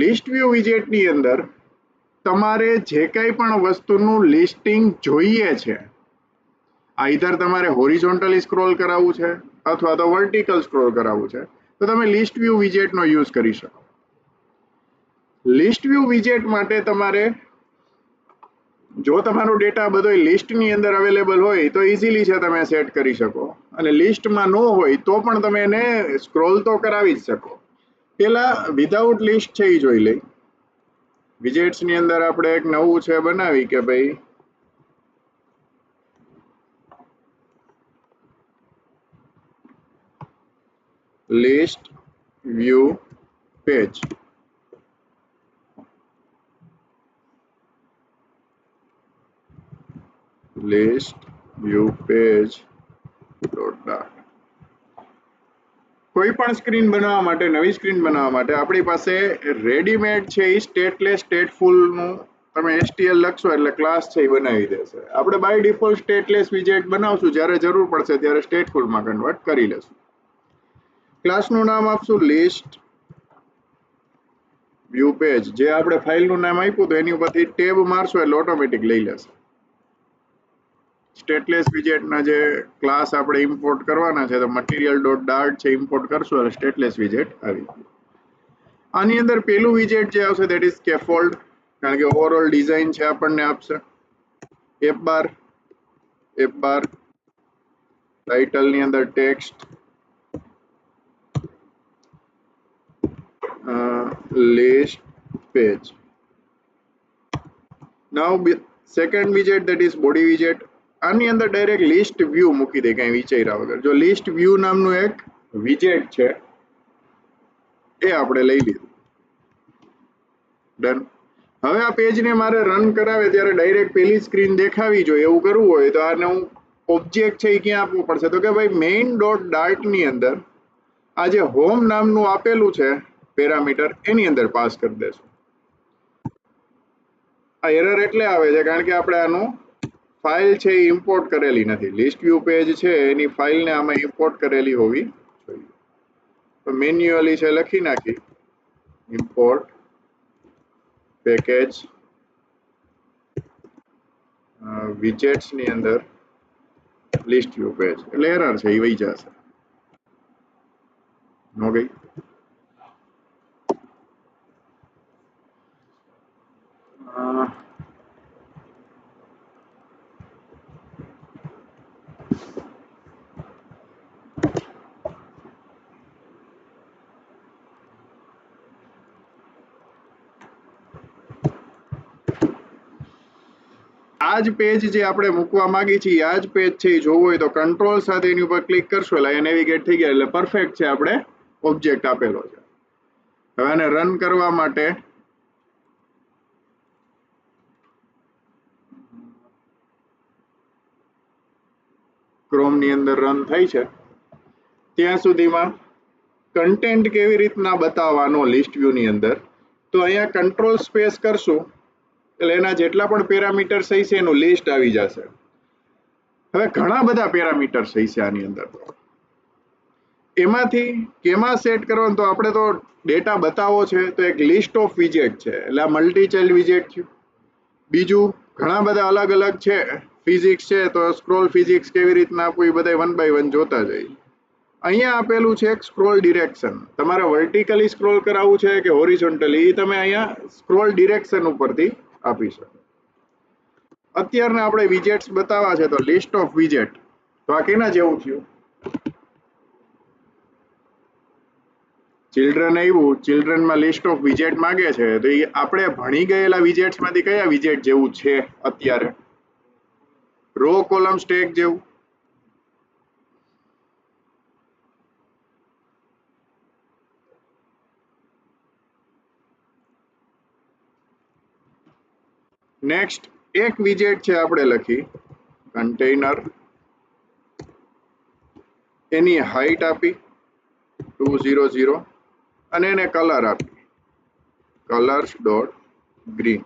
List view વિજેટની અંદર તમારે જે કંઈ પણ વસ્તુનું લિસ્ટિંગ જોઈએ છે, આઈધર તમારે હોરિઝોન્ટલી સ્ક્રોલ કરાવવું છે અથવા તો વર્ટિકલ સ્ક્રોલ કરાવવું છે, તો તમે લિસ્ટ વ્યૂ વિજેટનો યુઝ કરી શકો. લિસ્ટ વ્યૂ વિજેટ માટે તમારે, જો તમારો ડેટા બધો લિસ્ટની અંદર અવેલેબલ હોય તો ઇઝીલી છે તમે સેટ કરી શકો, અને લિસ્ટમાં ન હોય તો પણ તમે એને સ્ક્રોલ તો કરાવી જ શકો. પેલા વિધાઉટ લિસ્ટ છે એ જોઈ લઈ. વિજેટ્સની અંદર આપણે એક નવું છે બનાવી કે ભાઈ list view page. List view page dot ડાટ. કોઈ પણ સ્ક્રીન બનાવવા માટે, નવી સ્ક્રીન બનાવવા માટે આપણી પાસે રેડીમેડ છે એ સ્ટેટલેસ સ્ટેટફુલનું તમે STL લખશો એટલે ક્લાસ છે એ બનાવી દેશે. આપણે બાય ડિફોલ્ટ સ્ટેટલેસ વિજેટ બનાવશું, જ્યારે જરૂર પડશે ત્યારે સ્ટેટફુલમાં કન્વર્ટ કરી લેશું. ક્લાસનું નામ આપશું લિસ્ટ વ્યૂ પેજ. જે આપણે ફાઇલનું નામ આપ્યું તો એની ઉપરથી ટેબ મારશો એટલે ઓટોમેટિક લઈ લેશે. સ્ટેટલેસ વિજેટના જે ક્લાસ આપણે ઇમ્પોર્ટ કરવાના છે તો મટીરિયલ ડોટ ડાર્ટ છે ઇમ્પોર્ટ કરશું એટલે સ્ટેટલેસ વિજેટ આવી ગયું. આની અંદર પેલું વિજેટ જે આવશે દેટ ઇઝ સ્કેફોલ્ડ, કારણ કે ઓવરઓલ ડિઝાઇન છે આપણને આપશે. એપ બાર ટાઇટલની અંદર text, list page. Now second વિજેટ that is body વિજેટ. આની અંદર ડાયરેક્ટ લિસ્ટ વ્યૂ મૂકી દે કઈ વિચાર્યા વગર. જો લિસ્ટ વ્યૂ નામનું એક વિજેટ છે એ આપણે લઈ લીધું. ડન. હવે આ પેજને મારે રન કરાવે ત્યારે ડાયરેક્ટ પેલી સ્ક્રીન દેખાવી જોઈએ એવું કરવું હોય તો આને હું ઓબ્જેક્ટ છે એ ક્યાં આપવું પડશે, તો કે ભાઈ મેઇન ડોટ ડાર્ટની અંદર આ જે હોમ નામનું આપેલું છે પેરામીટર એની અંદર પાસ કરી દેશું. આ એરર એટલે આવે છે કારણ કે આપણે આનું ફાઇલ છે એ ઇમ્પોર્ટ કરેલી નથી. લિસ્ટ વ્યૂ પેજ છે એની ફાઇલને આમાં ઇમ્પોર્ટ કરેલી હોવી જોઈએ. તો મેન્યુઅલી છે લખી નાખી ઇમ્પોર્ટ પેકેજ વિજેટ્સ ની અંદર લિસ્ટ વ્યૂ પેજ, એટલે એરર છે એ વહી જશે. નો ગઈ. આ જ પેજ જે આપણે મૂકવા માંગી છીએ આ જ પેજ છે એ જોવું હોય તો કંટ્રોલ સાથે એની ઉપર ક્લિક કરશો એટલે અહીંયા નેવિગેટ થઈ ગયા એટલે પરફેક્ટ છે આપણે ઓબ્જેક્ટ આપેલો છે. હવે આને રન કરવા માટે ક્રોમ ની અંદર રન થઈ છે ત્યાં સુધીમાં કન્ટેન્ટ કેવી રીતના બતાવવાનો લિસ્ટ વ્યૂ ની અંદર, તો અહીંયા કંટ્રોલ સ્પેસ કરશું એટલે એના જેટલા પણ પેરામીટર્સ છે એનું લિસ્ટ આવી જશે. હવે ઘણા બધા પેરામીટર્સ છે આની અંદર, એમાંથી કેમાં સેટ કરવાનું, તો આપણે તો ડેટા બતાવો છે તો એક લિસ્ટ ઓફ વિજેટ છે એટલે આ મલ્ટી ચાઇલ્ડ વિજેટ થયું. બીજું ઘણા બધા અલગ અલગ છે. ફિઝિક્સ છે તો સ્ક્રોલ ફિઝિક્સ કેવી રીતના આપવું એ બધા 1 બાય 1 જોતા જઈએ. અહીંયા આપેલું છે સ્ક્રોલ ડિરેક્શન. તમારે વર્ટિકલી સ્ક્રોલ કરાવવું છે કે હોરિઝોન્ટલી એ તમે અહીંયા સ્ક્રોલ ડિરેક્શન ઉપરથી આપી શકો. અત્યારના આપણે વિજેટ્સ બતાવવા છે તો લિસ્ટ ઓફ વિજેટ, તો આ કેના જેવું થયું? ચિલ્ડ્રન આવ્યું, ચિલ્ડ્રનમાં લિસ્ટ ઓફ વિજેટ માંગે છે તો એ આપણે ભણી ગયેલા વિજેટ્સ માંથી કયા વિજેટ જેવું છે અત્યારે? રો કોલમ સ્ટેક જેવું. નેક્સ્ટ એક વિજેટ છે આપણે લખી કન્ટેનર, એની હાઈટ આપી 200 અને એને કલર આપી કલર્સ ડોટ ગ્રીન.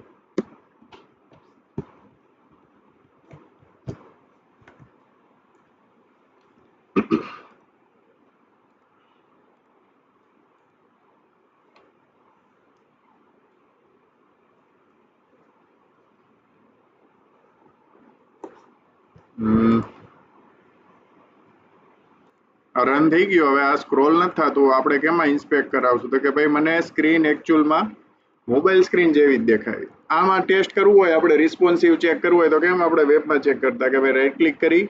રન થઈ ગયો. હવે આ સ્ક્રોલ નથી થતું, આપણે કેમાં ઇન્સ્પેક્ટ કરાવશું? તો કે ભાઈ મને સ્ક્રીન એકચ્યુઅલમાં મોબાઈલ સ્ક્રીન જેવી જ દેખાય. આમાં ટેસ્ટ કરવું હોય, આપણે રિસ્પોન્સિવ ચેક કરવું હોય તો કેમ આપણે વેબમાં ચેક કરતા કે ભાઈ રાઈટ ક્લિક કરી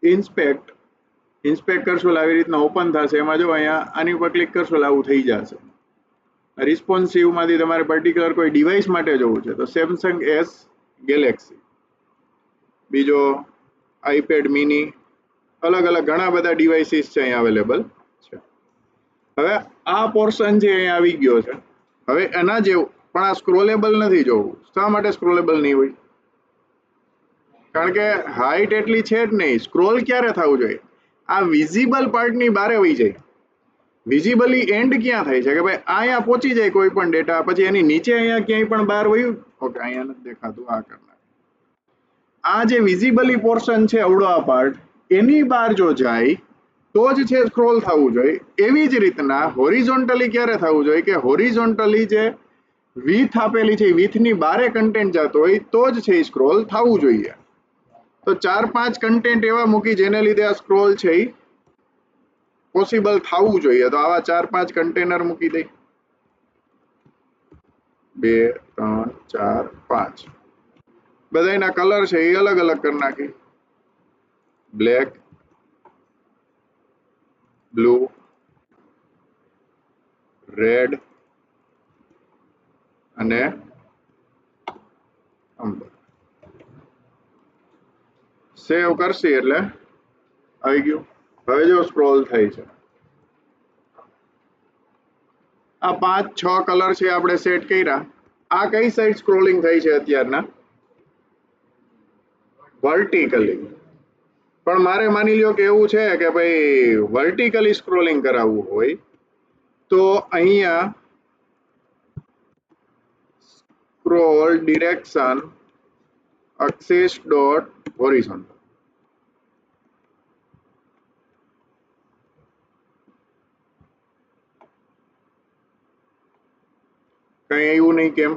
ઇન્સ્પેક્ટ કરશો એટલે આવી રીતના ઓપન થશે. એમાં જો અહીંયા આની ઉપર ક્લિક કરશો એટલે આવું થઈ જશે. રિસ્પોન્સિવમાંથી તમારે પર્ટિક્યુલર કોઈ ડિવાઇસ માટે જવું છે તો સેમસંગ એસ ગેલેક્સી, બીજો આઈપેડ મિની, અલગ અલગ ઘણા બધા ડિવાઇસીસ છે અહીંયા અવેલેબલ છે. હવે આ પોર્શન છે અહીંયા આવી ગયો છે. હવે એના જેવું પણ આ સ્ક્રોલેબલ નથી જોવું. શા માટે સ્ક્રોલેબલ નહીં હોય? કારણ કે હાઈટ એટલી છે જ નહીં. સ્ક્રોલ ક્યારે થવું જોઈએ? આ વિઝિબલ પાર્ટની બારે વહી જાય. વિઝિબલી એન્ડ ક્યાં થાય છે કે ભાઈ અહીંયા પહોંચી જાય કોઈ પણ ડેટા, પછી એની નીચે અહીંયા ક્યાંય પણ બહાર વયું. ઓકે, અહીંયા નથી દેખાતું, આ કરના. આ જે વિઝિબલી પોર્શન છે અવળો આ પાર્ટ, એની બહાર જો જાય તો જ છે સ્ક્રોલ થવું જોઈએ. એવી જ રીતના હોરિઝોન્ટલી ક્યારે થવું જોઈએ કે હોરિઝોન્ટલી જે વિથ આપેલી છે વિથની બારે કન્ટેન્ટ જતો હોય તો જ છે સ્ક્રોલ થવું જોઈએ. તો 4-5 કન્ટેન્ટ એવા મૂકી જેને લીધે આ સ્ક્રોલ છે એ પોસિબલ થવું જોઈએ. તો આવા 4-5 કન્ટેનર મૂકી દઈ. 2 3 4 5. બધાના કલર છે એ અલગ અલગ કરી નાખી. બ્લેક, બ્લુ, રેડ અને અંબર. સેવ કરશી એટલે આવી ગયું. હવે જો સ્ક્રોલ થાય છે. આ 5-6 કલર છે આપણે સેટ કર્યા. આ કઈ સાઈડ સ્ક્રોલિંગ થઈ છે અત્યારના? વર્ટિકલી. પણ મારે માની લ્યો કે એવું છે કે ભાઈ વર્ટિકલી સ્ક્રોલિંગ કરાવવું હોય તો અહીંયા scroll direction axis dot horizontal. કઈ એવું નહીં કેમ?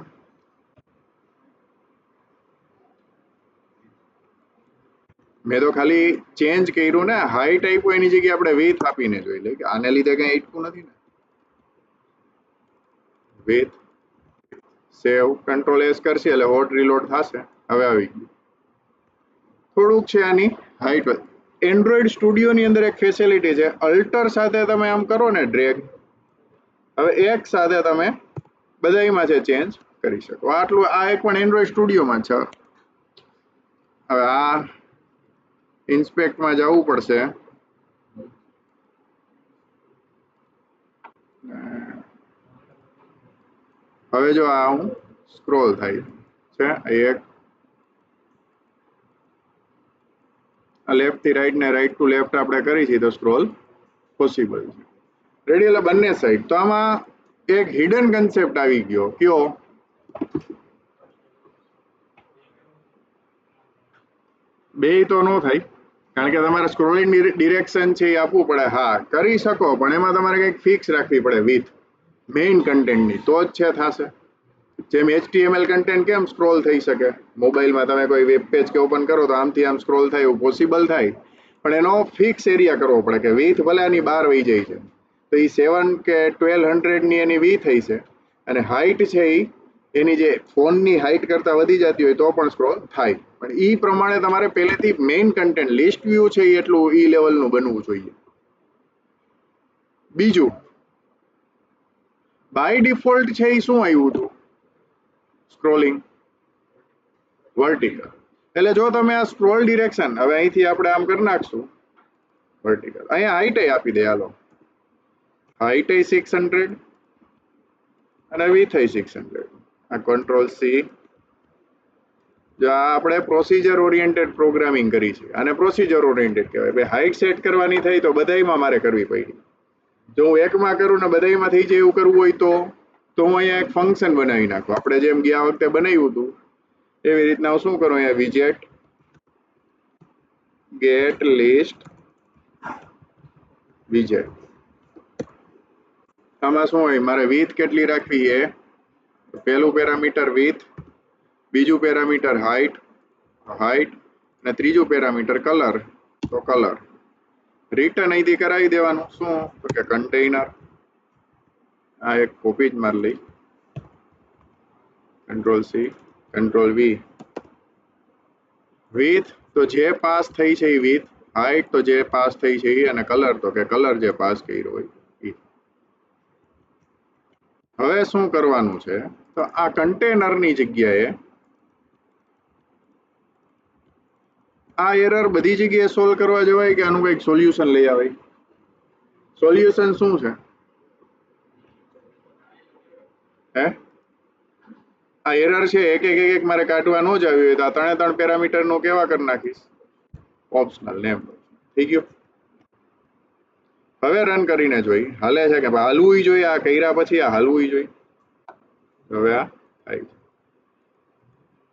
મેં તો ખાલી ચેન્જ કર્યું ને, હાઈટ આપ્યું એની જગ્યાએ આપણે વિથ આપીને જોઈ લઈએ કે આને લીધે કઈ આટકું નથી ને. વિથ સેવ કંટ્રોલ એસ કરશે એટલે હોટ રીલોડ થશે. હવે આવી ગયું. થોડુંક છે આની હાઈટ. એન્ડ્રોઈડ સ્ટુડિયોની અંદર એક ફેસિલિટી છે, અલ્ટર સાથે તમે આમ કરો ને ડ્રેગ, હવે એક સાથે તમે બધામાં છે ચેન્જ કરી શકો. આટલું આ એક પણ એન્ડ્રોઈડ સ્ટુડિયોમાં છે. હવે આ ઇન્સ્પેક્ટમાં જવું પડશે. હવે જો આ હું સ્ક્રોલ થાય છે એક લેફ્ટ થી રાઈટ ને રાઈટ ટુ લેફ્ટ આપણે કરી છે તો સ્ક્રોલ પોસિબલ છે. રેડી? એટલે બંને સાઈડ. તો આમાં એક હિડન કન્સેપ્ટ આવી ગયો. કયો? બે તો ન થાય કારણ કે તમારે સ્ક્રોલિંગ ડિરેક્શન છે એ આપવું પડે. હા કરી શકો પણ એમાં તમારે કંઈક ફિક્સ રાખવી પડે વિથ મેઇન કન્ટેન્ટની, તો જ છે થશે. જેમ HTML કન્ટેન્ટ કેમ સ્ક્રોલ થઈ શકે? મોબાઈલમાં તમે કોઈ વેબ પેજ કે ઓપન કરો તો આમથી આમ સ્ક્રોલ થાય એવું પોસિબલ થાય, પણ એનો ફિક્સ એરિયા કરવો પડે કે વિથ ભલે આની બહાર વહી જાય છે તો એ 7 કે 1200 ની એની વિથ થઈ છે અને હાઈટ છે એની જે ફોનની હાઈટ કરતાં વધી જતી હોય તો પણ સ્ક્રોલ થાય. પણ એ પ્રમાણે તમારે પહેલેથી મેઇન કન્ટેન્ટ લિસ્ટ વ્યૂ છે એ એટલું ઈ લેવલનું બનવું જોઈએ. બીજું બાય ડિફોલ્ટ છે એ શું આવ્યું હતું? Scrolling vertical. એટલે જો તમે આ સ્ક્રોલ ડિરેક્શન હવે અહીંથી આપણે આમ કરી નાખશું વર્ટિકલ, અહીંયા હાઈટ આપી દે. હાલો, હાઈટ 600 અને વિથ 600. આ કંટ્રોલ સી. જો આ આપણે પ્રોસિજર ઓરિએન્ટેડ પ્રોગ્રામિંગ કરી છે અને પ્રોસિજર ઓરિએન્ટેડ કહેવાય. ભાઈ હાઈટ સેટ કરવાની થઈ તો બધાયમાં મારે કરવી પડી. જો હું એકમાં કરું ને બધાયમાં થઈ જાય એવું કરવું હોય તો હું અહીંયા એક ફંક્શન બનાવી નાખું. આપણે જેમ ગયા વખતે બનાવ્યું હતું એવી રીતના હું શું કરું, અહીંયા વિજેટ ગેટ લિસ્ટ વિજેટ. આમાં શું હોય, મારે વિથ કેટલી રાખવી છે? પહેલું પેરામીટર વિથ, બીજું પેરામીટર હાઈટ, અને ત્રીજું પેરામીટર કલર, તો કલર. રિટર્ન અહીંથી કરાવી દેવાનું. શું તો કે કન્ટેનર. આ એક કોપી જ મારી લઈ, control C, control V. With તો જે પાસ થઈ છે એ વિથ, હાઇટ તો જે પાસ થઈ છે એ, અને કલર તો કે કલર જે પાસ કર્યો હોય એ. હવે શું કરવાનું છે તો આ કન્ટેનરની જગ્યાએ આ એરર બધી જગ્યાએ સોલ્વ કરવા જવાય કે આનું કંઈક સોલ્યુશન લઈ આવે? સોલ્યુશન શું છે? હે, આ એરર છે એક એક એક મારે કાઢવા ન જ આવ્યું હોય તો આ ત્રણે ત્રણ પેરામીટર નો કેવા કરી નાખીશ? Optional name. થઈ ગયું. હવે રન કરીને જોઈ હાલે છે કે હાલવું જોઈએ. આ કર્યા પછી આ હાલવું જોઈએ. હવે આ આવી.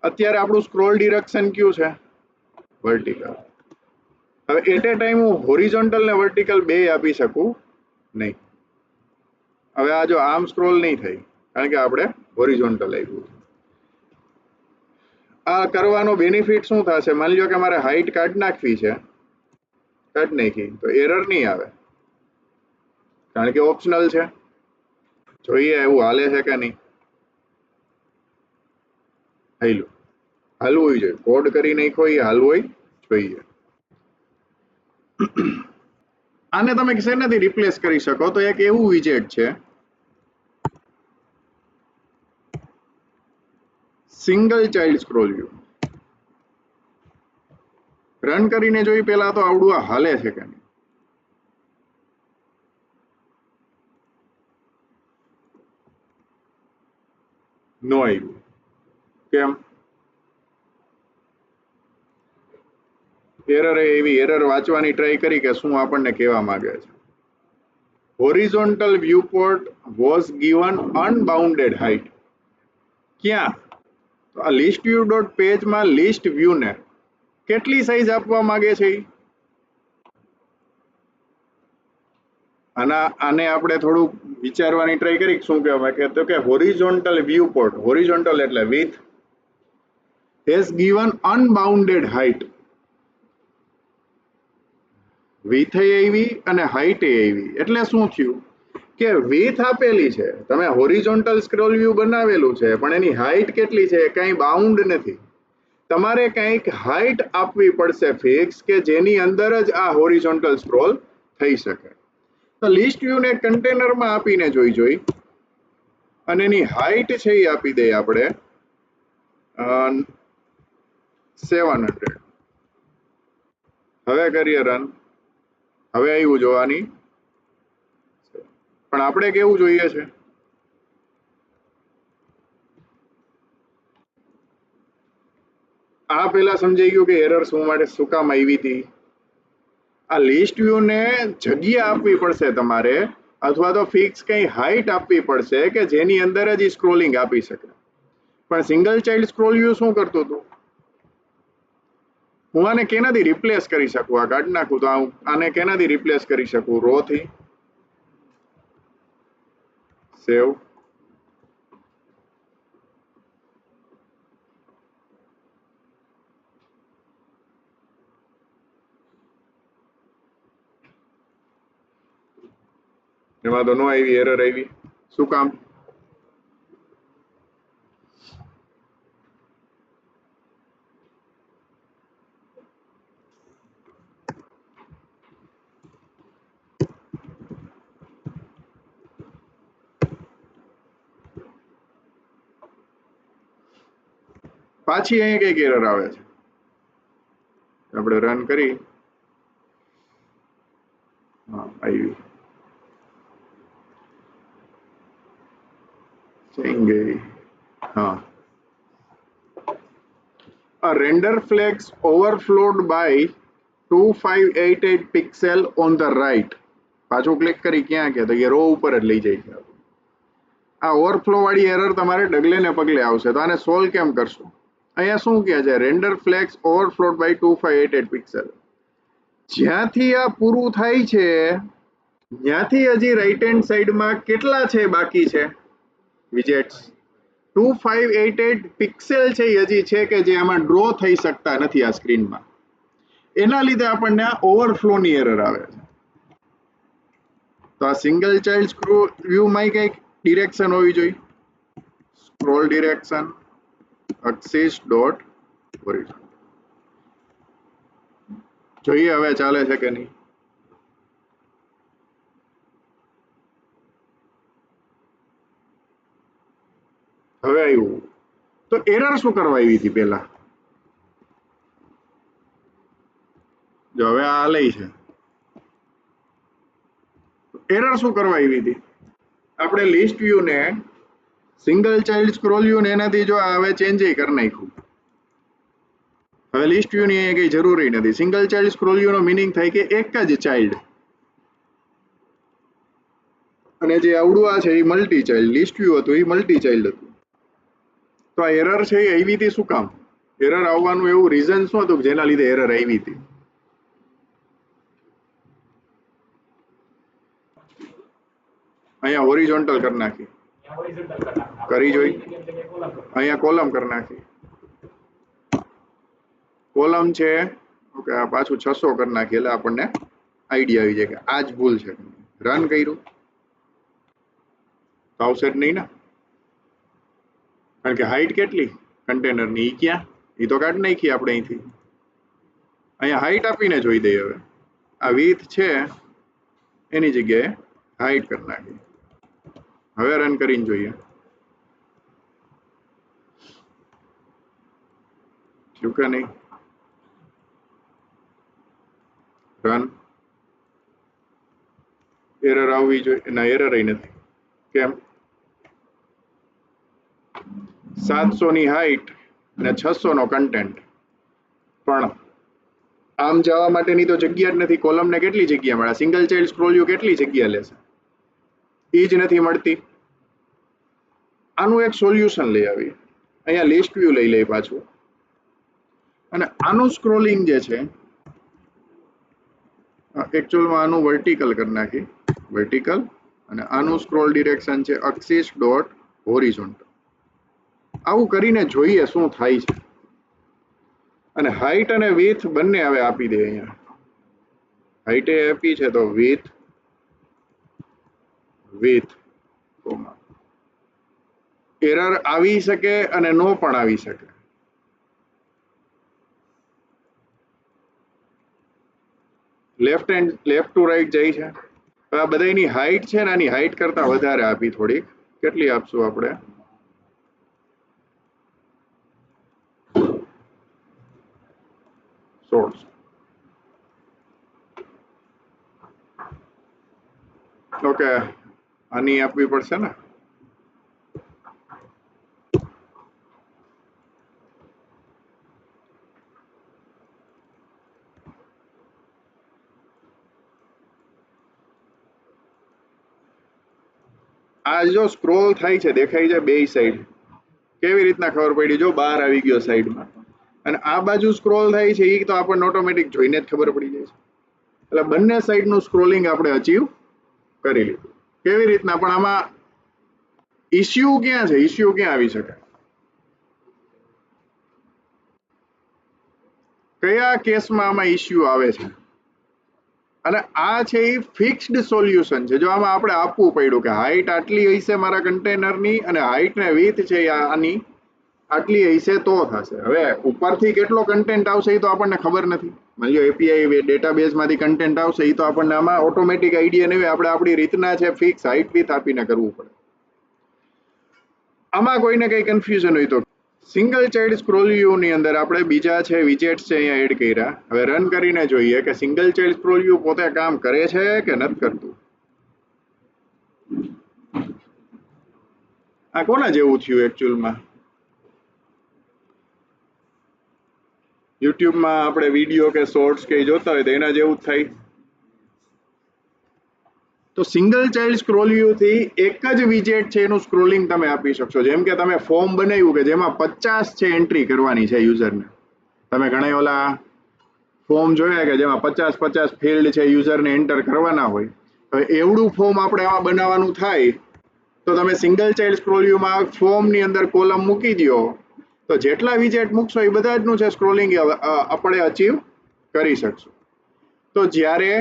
અત્યારે આપણું સ્ક્રોલ ડિરેક્શન કયું છે? વર્ટિકલ. હવે એટ એ ટાઈમ હું હોરિઝોન્ટલ ને વર્ટિકલ બે આપી શકું નહીં. હવે આ જો આમ સ્ક્રોલ નહીં થાય કારણ કે આપણે હોરિઝોન્ટલ આપ્યું. આ કરવાનો બેનિફિટ શું થશે? માની લો કે મારે હાઈટ કાઢી નાખવી છે, કાઢી નાખી તો એરર નહીં આવે કારણ કે ઓપ્શનલ છે. જોઈએ એવું હાલે છે કે નહીં. હાલ્યું. હાલવું જોઈએ. કોડ કરી નાખો એ હાલવું જોઈએ. આને તમે શેનાથી રિપ્લેસ કરી શકો? તો એક એવું વિજેટ છે single child scroll view. Run કરીને જોઈ પેલા તો આવડું આ હાલે છે કે નહીં. નો આવ્યું. કેમ? એરર એવી એરર વાંચવાની ટ્રાય કરી કે શું આપણને કહેવા માંગે છે. Horizontal viewport was given unbounded height. ક્યાં? તો આ લિસ્ટ વ્યૂ ડોટ પેજમાં લિસ્ટ વ્યૂ ને કેટલી સાઈઝ આપવા માંગે છે? આને આપણે થોડું વિચારવાની ટ્રાય કરી શું કહેવાય કે તો કે હોરિઝોન્ટલ viewport, હોરિઝોન્ટલ એટલે with, has given unbounded height. With આવી અને હાઈટ આવી. એટલે શું થયું કે વિથ આપેલી છે, તમે હોરિઝોન્ટલ સ્ક્રોલ વ્યૂ બનાવેલું છે પણ એની હાઈટ કેટલી છે? કઈ બાઉન્ડ નથી. તમારે કંઈક હાઈટ આપવી પડશે ફિક્સ કે જેની અંદર જ આ હોરિઝોન્ટલ સ્ક્રોલ થઈ શકે. તો લિસ્ટ વ્યૂ ને કન્ટેનરમાં આપીને જોઈ અને એની હાઈટ છે એ આપી દઈએ આપણે 700. હવે કરીએ રન. હવે આવ્યું જોવાની, પણ આપણે કેવું જોઈએ છે? આ પેલા સમજાઈ ગયું કે એરર શું માટે શું કામ આવી હતી. આ લિસ્ટ વ્યૂ ને જગ્યા આપવી પડશે તમારે, અથવા તો ફિક્સ કઈ હાઈટ આપવી પડશે કે જેની અંદર જ સ્ક્રોલિંગ આપી શકે. પણ સિંગલ ચાઇલ્ડ સ્ક્રોલ વ્યૂ શું કરતું હતું? હું આને કેનાથી રિપ્લેસ કરી શકું? આ કાઢી નાખું તો આને કેનાથી રિપ્લેસ કરી શકું? રો થી. સેવ. એમાં તો નો આવી, એરર આવી. શું કામ? પાછી અહીં કઈક એરર આવે છે. આપણે રન કરી. હા આવી. હા. A render flags overflowed by 2588 pixel on the right. પાછું ક્લિક કરી ક્યાં ગયા તો એ રો ઉપર જ લઈ જાય છે. આ ઓવરફ્લો વાળી એરર તમારે ડગલે ને પગલે આવશે. તો આને સોલ્વ કેમ કરશું? અહીંયા શું કહે છે? Render flex overflowed by 2588 pixel. જ્યાંથી આ પૂરું થાય છે ત્યાંથી હજી રાઈટ હેન્ડ સાઈડમાં કેટલા છે બાકી છે વિજેટ્સ? 2588 પિક્સેલ છે હજી છે કે જે આમાં ડ્રો થઈ શકતા નથી આ સ્ક્રીનમાં. એના લીધે આપણને આ ઓવરફ્લોની એરર આવે છે. તો આ સિંગલ ચાઇલ્ડ સ્ક્રોલ વ્યૂમાં કંઈક ડિરેક્શન હોવી જોઈએ. Scroll direction axis dot horizontal. જોઈએ હવે ચાલે છે કે નહીં. હવે આવ્યું. તો એરર શું કરવા આવી હતી પહેલા? જો હવે આ લઈ છે. એરર શું કરવા આવી હતી? આપણે લિસ્ટ વ્યૂ ને સિંગલ ચાઇલ્ડ સ્ક્રોલ વ્યૂ ને એનાથી જો હવે ચેન્જ કરી નાખ્યું. હવે લિસ્ટ વ્યૂ ની અહીંયા કઈ જરૂરી નથી. સિંગલ ચાઇલ્ડ સ્ક્રોલ વ્યૂ નો મીનિંગ થાય કે એક જ ચાઇલ્ડ, અને જે આવડું આ છે એ મલ્ટી ચાઇલ્ડ. લિસ્ટ વ્યૂ હતું એ મલ્ટી ચાઇલ્ડ હતું. તો આ એરર છે એ આવી હતી શું કામ? એરર આવવાનું એવું રીઝન શું હતું જેના લીધે એરર આવી હતી? અહીંયા હોરિઝોન્ટલ કરી નાખી, કરી જોઈ. અહીંયા કોલમ કરી નાખી, કોલમ છે. ઓકે, આ પાછું 600 કરી નાખી એટલે આપણને આઈડિયા આવી જાય કે આ જ ભૂલ છે. રન કર્યું તો આવશે જ નહીં ને, કારણ કે હાઈટ કેટલી કન્ટેનરની ઈ ક્યાં? એ તો કાઢી નાખી આપણે અહીંથી. અહીંયા હાઈટ આપીને જોઈ દઈએ. હવે આ વિડ્થ છે એની જગ્યાએ હાઈટ કરી નાખી. હવે રન કરીને જોઈએ થયું કે નહીં. રન. એરર આવવી જોઈએ ના, એરર નથી. કેમ? 700 ની હાઈટ અને 600 નો કન્ટેન્ટ, પણ આમ જવા માટેની તો જગ્યા જ નથી. કોલમને કેટલી જગ્યા મળે? સિંગલ ચાઇલ્ડ સ્ક્રોલ વ્યૂ કેટલી જગ્યા લેશે? એ જ નથી મળતી. આનું એક સોલ્યુશન લઈ આવી. અહીંયા લિસ્ટ વ્યૂ લઈ લઈ પાછું, અને આનું સ્ક્રોલિંગ જે છે એકચ્યુઅલમાં આનું વર્ટિકલ કરી નાખી, વર્ટિકલ. અને આનું સ્ક્રોલ ડિરેક્શન છે axis ડોટ હોરિઝોન્ટલ. આવું કરીને જોઈએ શું થાય છે. અને હાઈટ અને વિડ્થ બંને હવે આપી દે. અહીંયા હાઈટ એ આપી છે તો વિડ્થ એરર આવી શકે અને નો પણ આવી શકે. લેફ્ટ ટુ રાઈટ જાય છે. આ બધાની હાઈટ છે ને આની હાઈટ કરતા વધારે આપી થોડીક. કેટલી આપશું આપણે? ઓકે, આની આપવી પડશે ને. આ જો સ્ક્રોલ થાય છે દેખાય છે બે સાઈડ. કેવી રીતના ખબર પડી? જો બહાર આવી ગયો સાઈડમાં, અને આ બાજુ સ્ક્રોલ થાય છે એ તો આપણને ઓટોમેટિક જોઈને જ ખબર પડી જાય છે. એટલે બંને સાઈડનું સ્ક્રોલિંગ આપણે અચીવ કરી લીધું. કેવી રીતના? પણ આમાં ઇશ્યુ ક્યાં છે? ઇશ્યુ ક્યાં આવી શકે? કયા કેસમાં આમાં ઇશ્યુ આવે છે? અને આ છે એ ફિક્સ્ડ સોલ્યુશન છે. જો આમાં આપણે આપવું પડ્યું કે હાઈટ આટલી હશે મારા કન્ટેનરની અને હાઈટ ને વિડ્થ છે આની આટલી હશે તો થશે. હવે ઉપરથી કેટલો કન્ટેન્ટ આવશે એ તો આપણને ખબર નથી. માની લો એપીઆઈ ડેટાબેઝમાંથી કન્ટેન્ટ આવશે એ તો આપણને આમાં ઓટોમેટિક આઈડિયા નહીં. આપણે આપણી રીતના છે ફિક્સ હાઈટ વિડ્થ આપીને કરવું પડે. આમાં કોઈને કઈ કન્ફ્યુઝન હોય તો સિંગલ ચાઇલ્ડ સ્ક્રોલ વ્યૂ ની અંદર આપણે બીજા છે વિજેટ્સ છે અહીંયા એડ કર્યા. હવે રન કરીને જોઈએ કે સિંગલ ચાઇલ્ડ સ્ક્રોલ વ્યૂ પોતે કામ કરે છે કે નથી કરતું. આ કોના જેવું થયું એકચ્યુઅલમાં? યુટ્યુબમાં આપણે વિડીયો કે શોર્ટ્સ કે જોતા હોય તો એના જેવું જ થાય. તો સિંગલ ચાઇલ્ડ સ્ક્રોલ વ્યૂ થી એક જ વિજેટ છે એનું સ્ક્રોલિંગ તમે આપી શકશો. જેમ કે તમે ફોર્મ બનાવ્યું કે જેમાં 50 છે એન્ટ્રી કરવાની છે યુઝરને. તમે ઘણા ઓલા ફોર્મ જોયા કે જેમાં 50 ફિલ્ડ છે યુઝરને એન્ટર કરવાના હોય. હવે એવડું ફોર્મ આપણે આમાં બનાવવાનું થાય તો તમે સિંગલ ચાઇલ્ડ સ્ક્રોલ વ્યૂમાં ફોર્મની અંદર કોલમ મૂકી દો તો જેટલા વિજેટ મૂકશો એ બધા જનું છે સ્ક્રોલિંગ આપણે અચીવ કરી શકશો. તો જ્યારે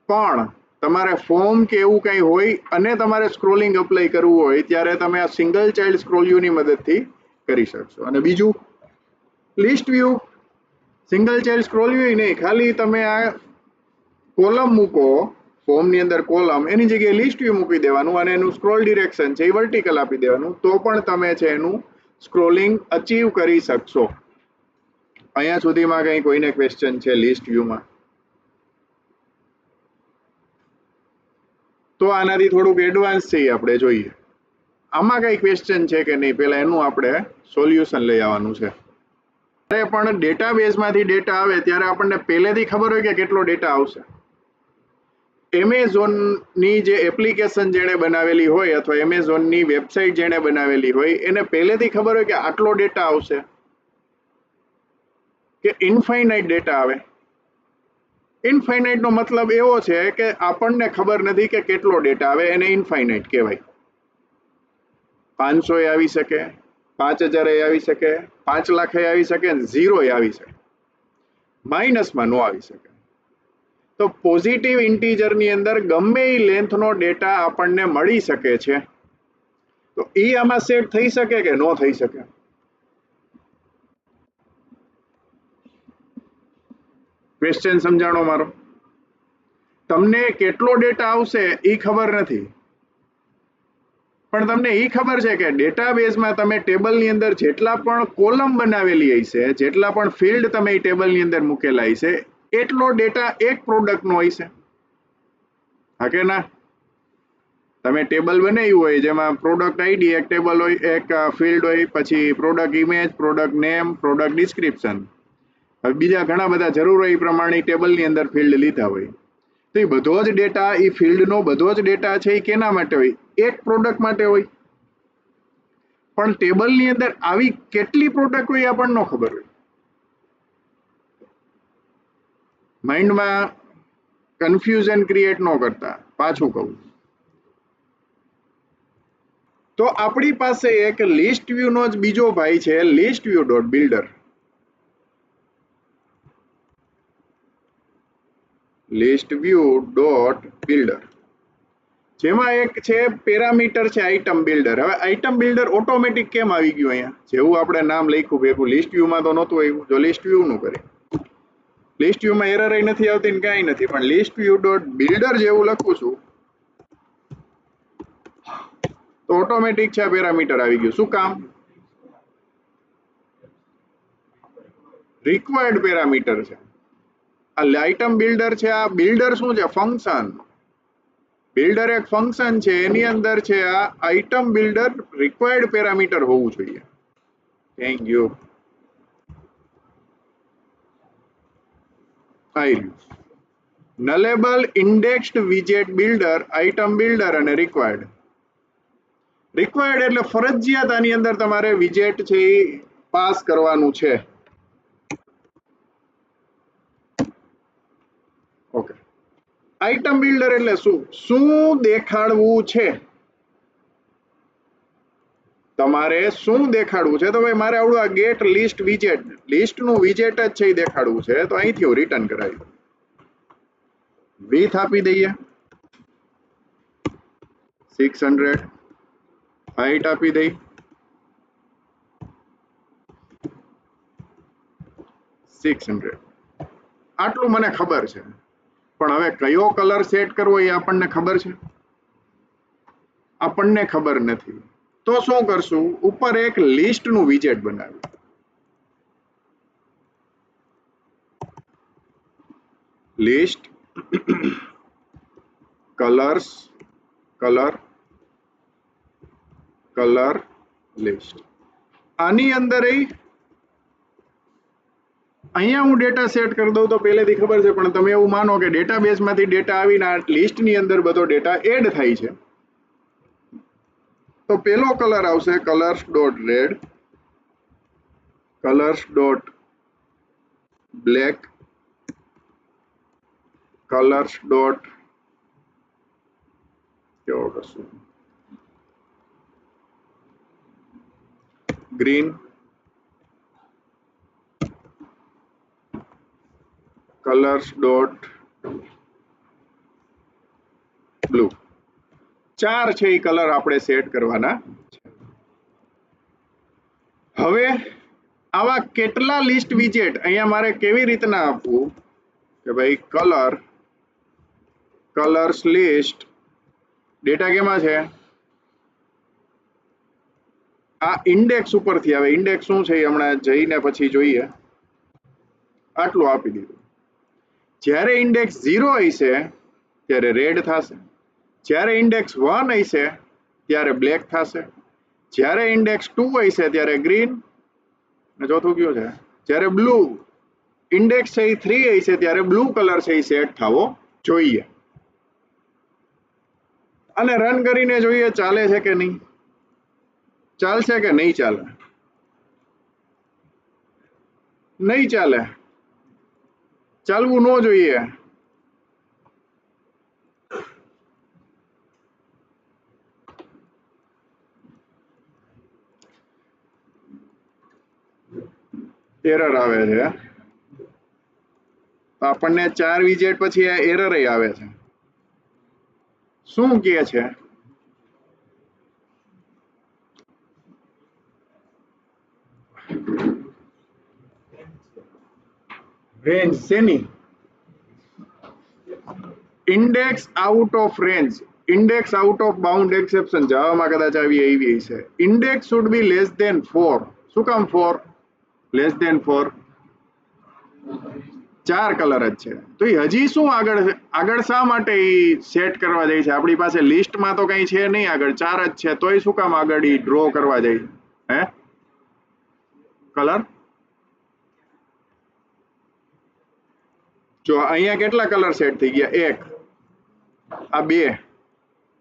પણ તમારે ફોર્મ કે એવું કંઈ હોય અને તમારે સ્ક્રોલિંગ અપ્લાય કરવું હોય ત્યારે તમે આ સિંગલ ચાઇલ્ડ સ્ક્રોલ વ્યૂની મદદથી કરી શકશો. અને બીજું list view, single child scroll view નહીં, ખાલી તમે આ કોલમ મૂકો, ફોર્મની અંદર કોલમ, એની જગ્યાએ લિસ્ટ વ્યૂ મૂકી દેવાનું અને એનું સ્ક્રોલ ડિરેક્શન છે એ વર્ટિકલ આપી દેવાનું, તો પણ તમે છે એનું સ્ક્રોલિંગ અચીવ કરી શકશો. અહીંયા સુધીમાં કંઈ કોઈને ક્વેશ્ચન છે લિસ્ટ વ્યૂમાં? તો આનાથી થોડુંક એડવાન્સ છે આપણે જોઈએ. આમાં કઈ ક્વેશ્ચન છે કે નહીં, પહેલા એનું આપણે સોલ્યુશન લઈ આવવાનું છે. જ્યારે પણ ડેટાબેઝમાંથી ડેટા આવે ત્યારે આપણને પહેલેથી ખબર હોય કે કેટલો ડેટા આવશે. એમેઝોનની જે એપ્લિકેશન જેણે બનાવેલી હોય અથવા એમેઝોનની વેબસાઇટ જેણે બનાવેલી હોય એને પહેલેથી ખબર હોય કે આટલો ડેટા આવશે, કે ઇનફાઇનાઇટ ડેટા આવે. ઇનફાઇનાઇટ નો મતલબ એવો છે કે આપણને ખબર નથી કે કેટલો ડેટા આવે, એને ઇનફાઇનાઇટ કહેવાય. 500 આવી શકે, 5000 આવી શકે, 5 લાખ આવી શકે, 0 આવી શકે, માઇનસમાં નો આવી શકે. તો પોઝિટિવ ઇન્ટીજરની અંદર ગમે એ લેન્થનો ડેટા આપણને મળી શકે છે. તો એ આમાં સેટ થઈ શકે કે ન થઈ શકે? ક્વેશ્ચન સમજાણો મારો? તમને કેટલો ડેટા આવશે એ ખબર નથી, પણ તમને એ ખબર છે કે ડેટાબેઝમાં તમે ટેબલની અંદર જેટલા પણ કોલમ બનાવેલી હશે, જેટલા પણ ફિલ્ડ તમે ટેબલની અંદર મૂકેલા હશે, એટલો ડેટા એક પ્રોડક્ટનો હશે. હા કે ના? તમે ટેબલ બનાવ્યું હોય જેમાં પ્રોડક્ટ આઈડી એક ટેબલ હોય, એક ફિલ્ડ હોય, પછી product image, product name, product description, હવે બીજા ઘણા બધા જરૂર હોય એ પ્રમાણે ટેબલની અંદર ફિલ્ડ લીધા હોય. તો એ બધો જ ડેટા, એ ફિલ્ડનો બધો જ ડેટા છે એ કેના માટે હોય? એક પ્રોડક્ટ માટે હોય. પણ ટેબલની અંદર આવી કેટલી પ્રોડક્ટ હોય આપણને ન ખબર હોય. માઇન્ડમાં કન્ફ્યુઝન ક્રિએટ ન કરતા, પાછું કહું. તો આપણી પાસે એક લિસ્ટ વ્યૂ નો જ બીજો ભાઈ છે, list view dot builder. List view dot builder, જેમાં એક છે પેરામીટર છે આઇટમ બિલ્ડર. હવે આઇટમ બિલ્ડર ઓટોમેટિક કેમ આવી ગયું અહીંયા? જેવું આપણે નામ લખ્યું ભેગું લિસ્ટ વ્યૂમાં તો નહોતું આવ્યું. જો લિસ્ટ વ્યૂ નું કરે, લિસ્ટ વ્યૂમાં એરર નથી આવતી ને કાંઈ નથી, પણ લિસ્ટ વ્યૂ ડોટ બિલ્ડર જેવું લખું છું તો ઓટોમેટિક છે આ પેરામીટર આવી ગયું. શું કામ? રિક્વાયર્ડ પેરામીટર છે. આ આઇટમ બિલ્ડર છે, આ બિલ્ડર શું છે? ફંક્શન. બિલ્ડર એક ફંક્શન છે, એની અંદર છે આ આઇટમ બિલ્ડર રિક્વાયર્ડ પેરામીટર હોવું જોઈએ. Thank you. નલેબલ ઇન્ડેક્સ્ડ વિજેટ બિલ્ડર, આઇટમ બિલ્ડર અને રિક્વાયર્ડ. રિક્વાયર્ડ એટલે ફરજિયાત આની અંદર તમારે વિજેટ છે એ પાસ કરવાનું છે. ઓકે. આઇટમ બિલ્ડર એટલે શું? શું દેખાડવું છે તમારે? શું દેખાડવું છે? તો ભાઈ મારે આવડું આ ગેટ લિસ્ટ વિજેટ, લિસ્ટ નું વિજેટ જ છે એ દેખાડવું છે, તો અહીંથી હું રિટર્ન કરાવી. વિથ આપી દઈએ 600, હાઈટ આપી દઈ 600. આટલું મને ખબર છે, પણ હવે કયો કલર સેટ કરવો એ આપણને ખબર છે? આપણને ખબર નથી. તો શું કરશું? ઉપર એક લિસ્ટ નું વિજેટ બનાવ્યું. List colours, colour, colour list. આની અંદર અહીંયા હું ડેટા સેટ કરી દઉં તો પહેલેથી ખબર છે, પણ તમે એવું માનો કે ડેટાબેઝમાંથી ડેટા આવીને આ લિસ્ટની અંદર બધો ડેટા એડ થાય છે. તો પેલો કલર આવશે colours dot red, colours dot black, colours dot કેવો કરશું ગ્રીન, કલર્સ ડોટ બ્લુ 4 છે એ કલર આપણે સેટ કરવાના. હવે આવા કેટલા લિસ્ટ વિજેટ અહીંયા મારે કેવી રીતના આપવું કે ભાઈ કલર્સ લિસ્ટ ડેટા કેમાં છે આ ઇન્ડેક્સ ઉપરથી આવે. ઇન્ડેક્સ શું છે હમણાં જઈને પછી જોઈએ. આટલું આપી દીધું. જ્યારે ઇન્ડેક્સ 0 હશે ત્યારે રેડ થશે, જ્યારે ઇન્ડેક્સ 1 હશે ત્યારે બ્લેક થશે, જ્યારે ઇન્ડેક્સ 2 હશે ત્યારે ગ્રીન, અને ચોથું કયું છે જ્યારે બ્લુ. ઇન્ડેક્સ છે 3 હશે ત્યારે બ્લુ કલર છે એ સેટ થવો જોઈએ. અને રન કરીને જોઈએ ચાલે છે કે નહીં, ચાલશે કે નહીં ચાલે. નહીં ચાલે, ચાલવું ન જોઈએ. એરર આવે છે. આપણને 4 વિજેટ પછી આ એરર આવે છે. શું કહે છે રેન્જ શેની? Index out of range, index out of bound exception જાવામાં કદાચ આવી છે. Index should be less than 4. શું કામ 4 લેસ ધેન 4? 4 કલર જ છે તો એ હજી શું આગળ શા માટે સેટ કરવા જાય છે? આપણી પાસે લિસ્ટમાં તો કઈ છે નહીં, આગળ 4 જ છે તોય શું કામ આગળ ડ્રો કરવા જાય? હે કલર જો અહીંયા કેટલા કલર સેટ થઈ ગયા? 1, આ 2,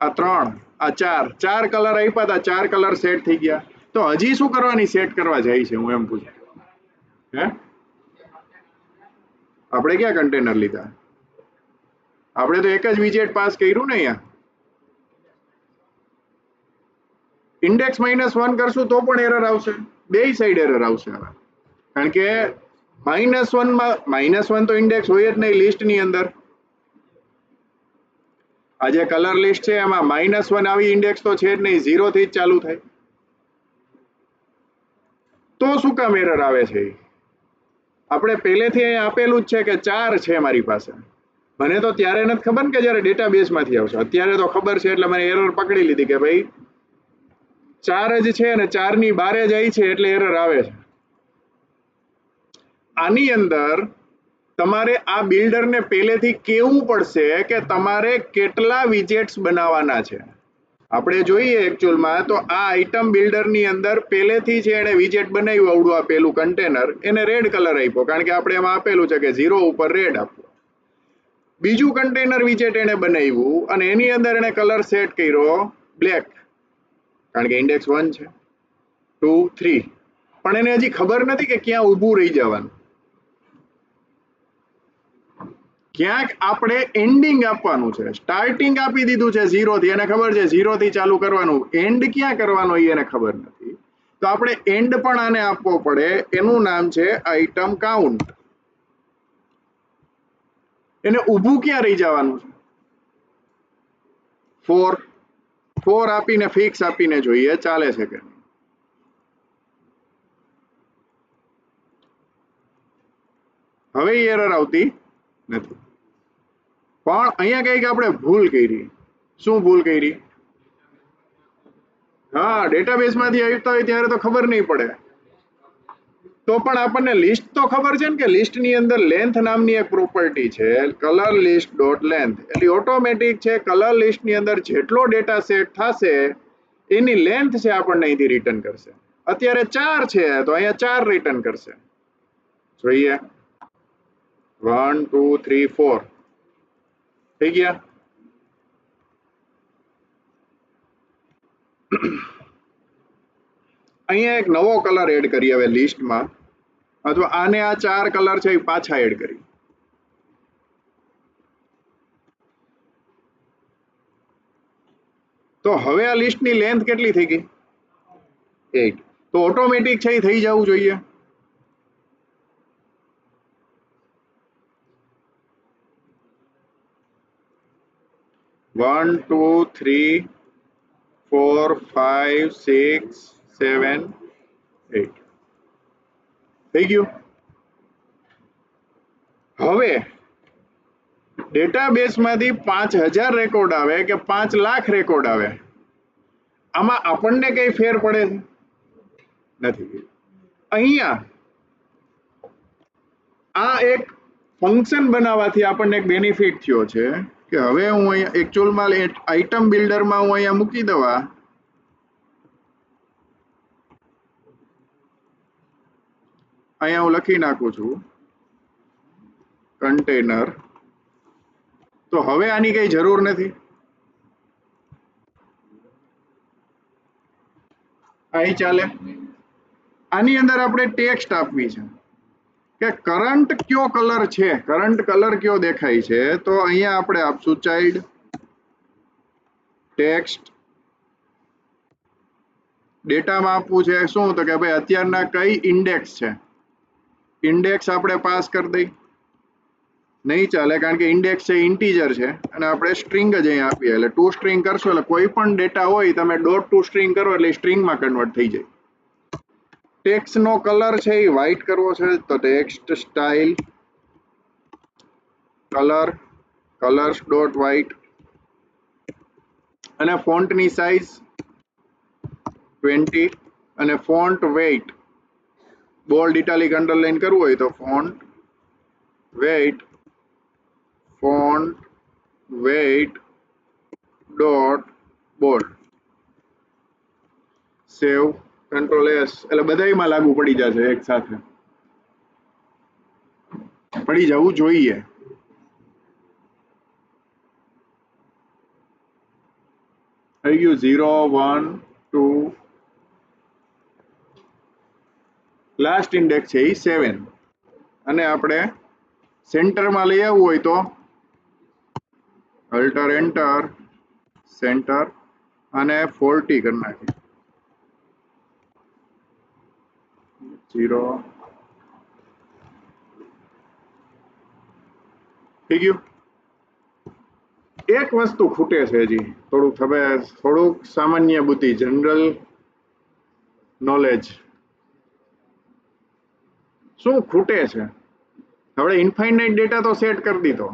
આ 3, આ 4. 4 કલર આપ્યા હતા, 4 કલર સેટ થઈ ગયા. તો હજી શું કરવાની સેટ કરવા જાય છે હું એમ પૂછું? હે આપણે ક્યાં કન્ટેનર લીધા? આપણે તો એક જ વિજેટ પાસ કર્યું ને. અહીંયા ઇન્ડેક્સ -1 કરશું તો પણ એરર આવશે, બે સાઈડ એરર આવશે. કારણ કે -1 માં -1 તો ઇન્ડેક્સ હોય જ નહીં લિસ્ટની અંદર. આ જે કલર લિસ્ટ છે એમાં -1 આવી ઇન્ડેક્સ તો છે જ નહીં, 0 થી જ ચાલુ થાય. તો શું કામ એરર આવે છે? આપણે પહેલેથી અહીં આપેલું જ છે કે 4 છે મારી પાસે. મને તો ત્યારે નથી ખબર ને કે જ્યારે ડેટાબેઝમાંથી આવશે. અત્યારે તો ખબર છે એટલે મને એરર પકડી લીધી કે ભાઈ 4 જ છે અને 4 ની બારે જાય છે એટલે એરર આવે છે. આની અંદર તમારે આ બિલ્ડરને પહેલેથી કહેવું પડશે કે તમારે કેટલા વિજેટ્સ બનાવવાના છે. આપણે જોઈએ એકચ્યુઅલમાં તો આ આઇટમ બિલ્ડરની અંદર પહેલેથી છે એને વિજેટ બનાવ્યું આવડું આ પેલું કન્ટેનર, એને રેડ કલર આપ્યો કારણ કે આપણે એમાં આપેલું છે કે 0 ઉપર રેડ આપવો. બીજું કન્ટેનર વિજેટ એને બનાવ્યું અને એની અંદર એને કલર સેટ કર્યો બ્લેક કારણ કે ઇન્ડેક્સ 1 છે, 2, 3. પણ એને હજી ખબર નથી કે ક્યાં ઊભું રહી જવાનું. ક્યાંક આપણે એન્ડિંગ આપવાનું છે. સ્ટાર્ટિંગ આપી દીધું છે 0 થી, એને ખબર છે 0 થી ચાલુ કરવાનું, એન્ડ ક્યાં કરવાનો એ એને ખબર નથી. તો આપણે એન્ડ પણ આને આપવો પડે. એનું નામ છે આઇટમ કાઉન્ટ. એને ઊભું ક્યાં રહી જવાનું છે? 4 આપીને ફિક્સ આપીને જોઈએ ચાલે છે કે નહીં. હવે એરર આવતી નથી. પણ અહીંયા કઈક આપણે ભૂલ કરી. શું ભૂલ કરી? હા, ડેટાબેઝમાંથી આવતા હોય ત્યારે તો ખબર નહીં પડે. તો પણ આપણને લિસ્ટ તો ખબર છે ને કે લિસ્ટની અંદર લેન્થ નામની એક પ્રોપર્ટી છે, કલર લિસ્ટ ડોટ લેન્થ. એટલે ઓટોમેટિક છે કલર લિસ્ટની અંદર જેટલો ડેટા સેટ થશે એની લેન્થ છે આપણને અહીંથી રિટર્ન કરશે. અત્યારે 4 છે તો અહીંયા 4 રિટર્ન કરશે. જોઈએ 1, 2, 3, 4 થઈ ગયા. અહીંયા એક નવો કલર એડ કરી હવે લિસ્ટમાં, અથવા આને આ 4 કલર છે એ પાછા એડ કરી. તો હવે આ લિસ્ટની લેન્થ કેટલી થઈ ગઈ? 8. તો ઓટોમેટિક છે એ થઈ જવું જોઈએ. 1 2 3 4 5 6 7 8 થઈ ગયું. હવે ડેટાબેઝમાંથી 5000 રેકોર્ડ આવે કે 5 લાખ રેકોર્ડ આવે, આમાં આપણને કઈ ફેર પડે છે? નથી. અહીંયા આ એક ફંક્શન બનાવવાથી આપણને એક બેનિફિટ થયો છે કે હવે હું અહીંયા એકચ્યુઅલમાં આઇટમ બિલ્ડરમાં હું અહીંયા મૂકી દવા અહીંયા હું લખી નાખું છું કન્ટેનર, તો હવે આની કઈ જરૂર નથી. અહીં ચાલે. આની અંદર આપણે ટેક્સ્ટ આપવી છે કે કરંટ કયો કલર છે, કરંટ કલર કયો દેખાય છે, તો અહીંયા આપણે આપશું ચાઇલ્ડ ટેક્સ્ટ. ડેટામાં આપવું છે શું, તો કે ભાઈ અત્યારના કઈ ઇન્ડેક્સ છે, ઇન્ડેક્સ આપણે પાસ કરી દઈ. નહીં ચાલે કારણ કે ઇન્ડેક્સ છે ઇન્ટીજર છે અને આપણે સ્ટ્રિંગ જ અહીંયા આપીએ, એટલે ટુ સ્ટ્રિંગ કરશો એટલે કોઈ પણ ડેટા હોય તમે ડોટ ટુ સ્ટ્રિંગ કરો એટલે સ્ટ્રિંગમાં કન્વર્ટ થઈ જાય. ટેક્સ્ટનો કલર છે એ વ્હાઇટ કરવો છે, તો text style colour colours dot white અને ફોન્ટની સાઇઝ 20 અને font weight bold italic underline કરવું હોય તો font weight dot bold. Save control S એટલે બધાયમાં લાગુ પડી જશે, એક સાથે પડી જવું જોઈએ. થઈ ગયું 0 1 2 લાસ્ટ ઇન્ડેક્સ છે એ 7 અને આપણે સેન્ટરમાં લઈ આવવું હોય તો અલ્ટર એન્ટર સેન્ટર અને 40 કરી નાખીએ. 0 થઈ ગયું. એક વસ્તુ ખૂટે છે હજી, થોડુંક સામાન્ય બુદ્ધિ, જનરલ નોલેજ. શું ખૂટે છે? હવે ઇન્ફાઇનાઇટ ડેટા તો સેટ કરી દીધો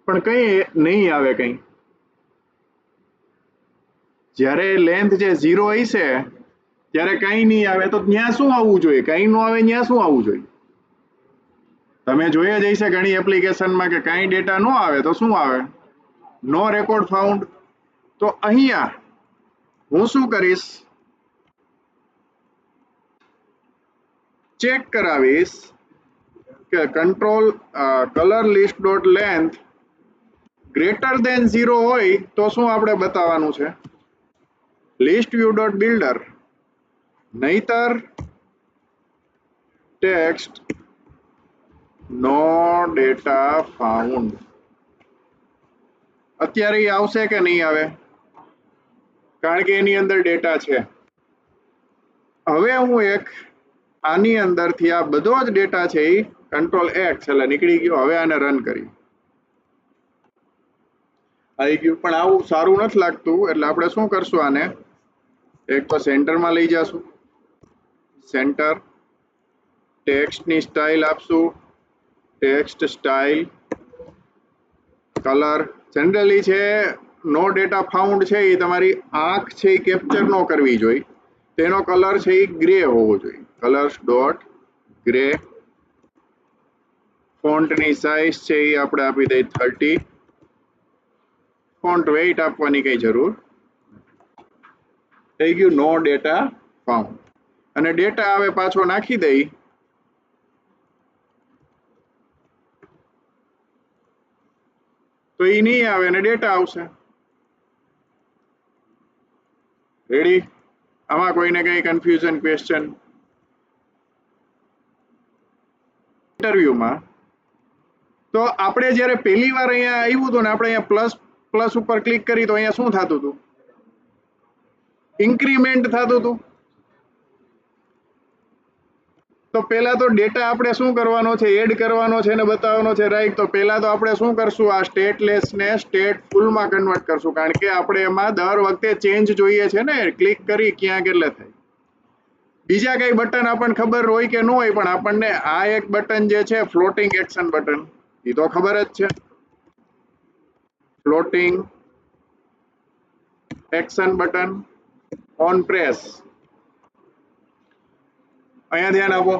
પણ કઈ નહીં આવે. કઈ જ્યારે લેન્થ જે 0 હશે ત્યારે કઈ નહીં આવે, તો ત્યાં શું આવવું જોઈએ? કઈ ન આવે ત્યાં શું આવવું જોઈએ? તમે જોયા જ હશે ઘણી એપ્લિકેશનમાં કે કઈ ડેટા ન આવે તો શું આવે? નો રેકોર્ડ ફાઉન્ડ. તો અહીંયા હું શું કરીશ, ચેક કરાવીશ કે control colour list dot length greater than 0 હોય તો શું આપણે બતાવવાનું છે? લિસ્ટ વ્યૂ ડોટ બિલ્ડર, નહીતર ટેક્સ્ટ નો ડેટા ફાઉન્ડ. અત્યારે આવશે કે નહીં આવે? કારણ કે એની અંદર ડેટા છે. હવે હું એક આની અંદરથી આ બધો જ ડેટા છે એ કંટ્રોલ એક્સ એટલે નીકળી ગયો. હવે આને રન કરી, આવી ગયું. પણ આવું સારું નથી લાગતું એટલે આપણે શું કરશું, આને એક તો સેન્ટરમાં લઈ જશું, સેન્ટર ટેક્સ્ટની સ્ટાઇલ આપશું, ટેક્સ્ટ સ્ટાઇલ કલર. જનરલી છે નો ડેટા ફાઉન્ડ છે એ તમારી આંખ છે એ કેપ્ચર ન કરવી જોઈએ, તેનો કલર છે એ ગ્રે હોવો જોઈએ, કલર્સ ડોટ ગ્રે. ફોન્ટની સાઇઝ છે એ આપણે આપી દઈએ 30. ફોન્ટ વેઇટ આપવાની કઈ જરૂર. થઈ ગયું નો ડેટા ફાઉન્ડ. અને ડેટા આવે પાછો નાખી દઈ, તો એ નહીં આવે અને ડેટા આવશે. રેડી? આમાં કોઈને કઈ કન્ફ્યુઝન ક્વેશ્ચન? ઇન્ટરવ્યુમાં તો આપણે જ્યારે પહેલી વાર અહીંયા આવ્યું હતું ને, આપણે અહીંયા પ્લસ ઉપર ક્લિક કરી તો અહીંયા શું થતું હતું? ઇન્ક્રીમેન્ટ થતું હતું. તો પહેલા તો ડેટા આપણે શું કરવાનો છે, એડ કરવાનો છે ને બતાવવાનો છે, રાઈટ. તો પહેલા તો આપણે શું કરશું, આ સ્ટેટલેસ ને સ્ટેટ ફૂલમાં કન્વર્ટ કરશું, કારણ કે આપણે એમાં દર વખતે ચેન્જ જોઈએ છે ને, ક્લિક કરી ક્યાં કેટલે થાય. બીજા કઈ બટન આપણને ખબર હોય કે ન હોય, પણ આપણને આ એક બટન જે છે ફ્લોટિંગ એક્શન બટન, એ તો ખબર જ છે. Floating action button on press. અહીંયા ધ્યાન આપો.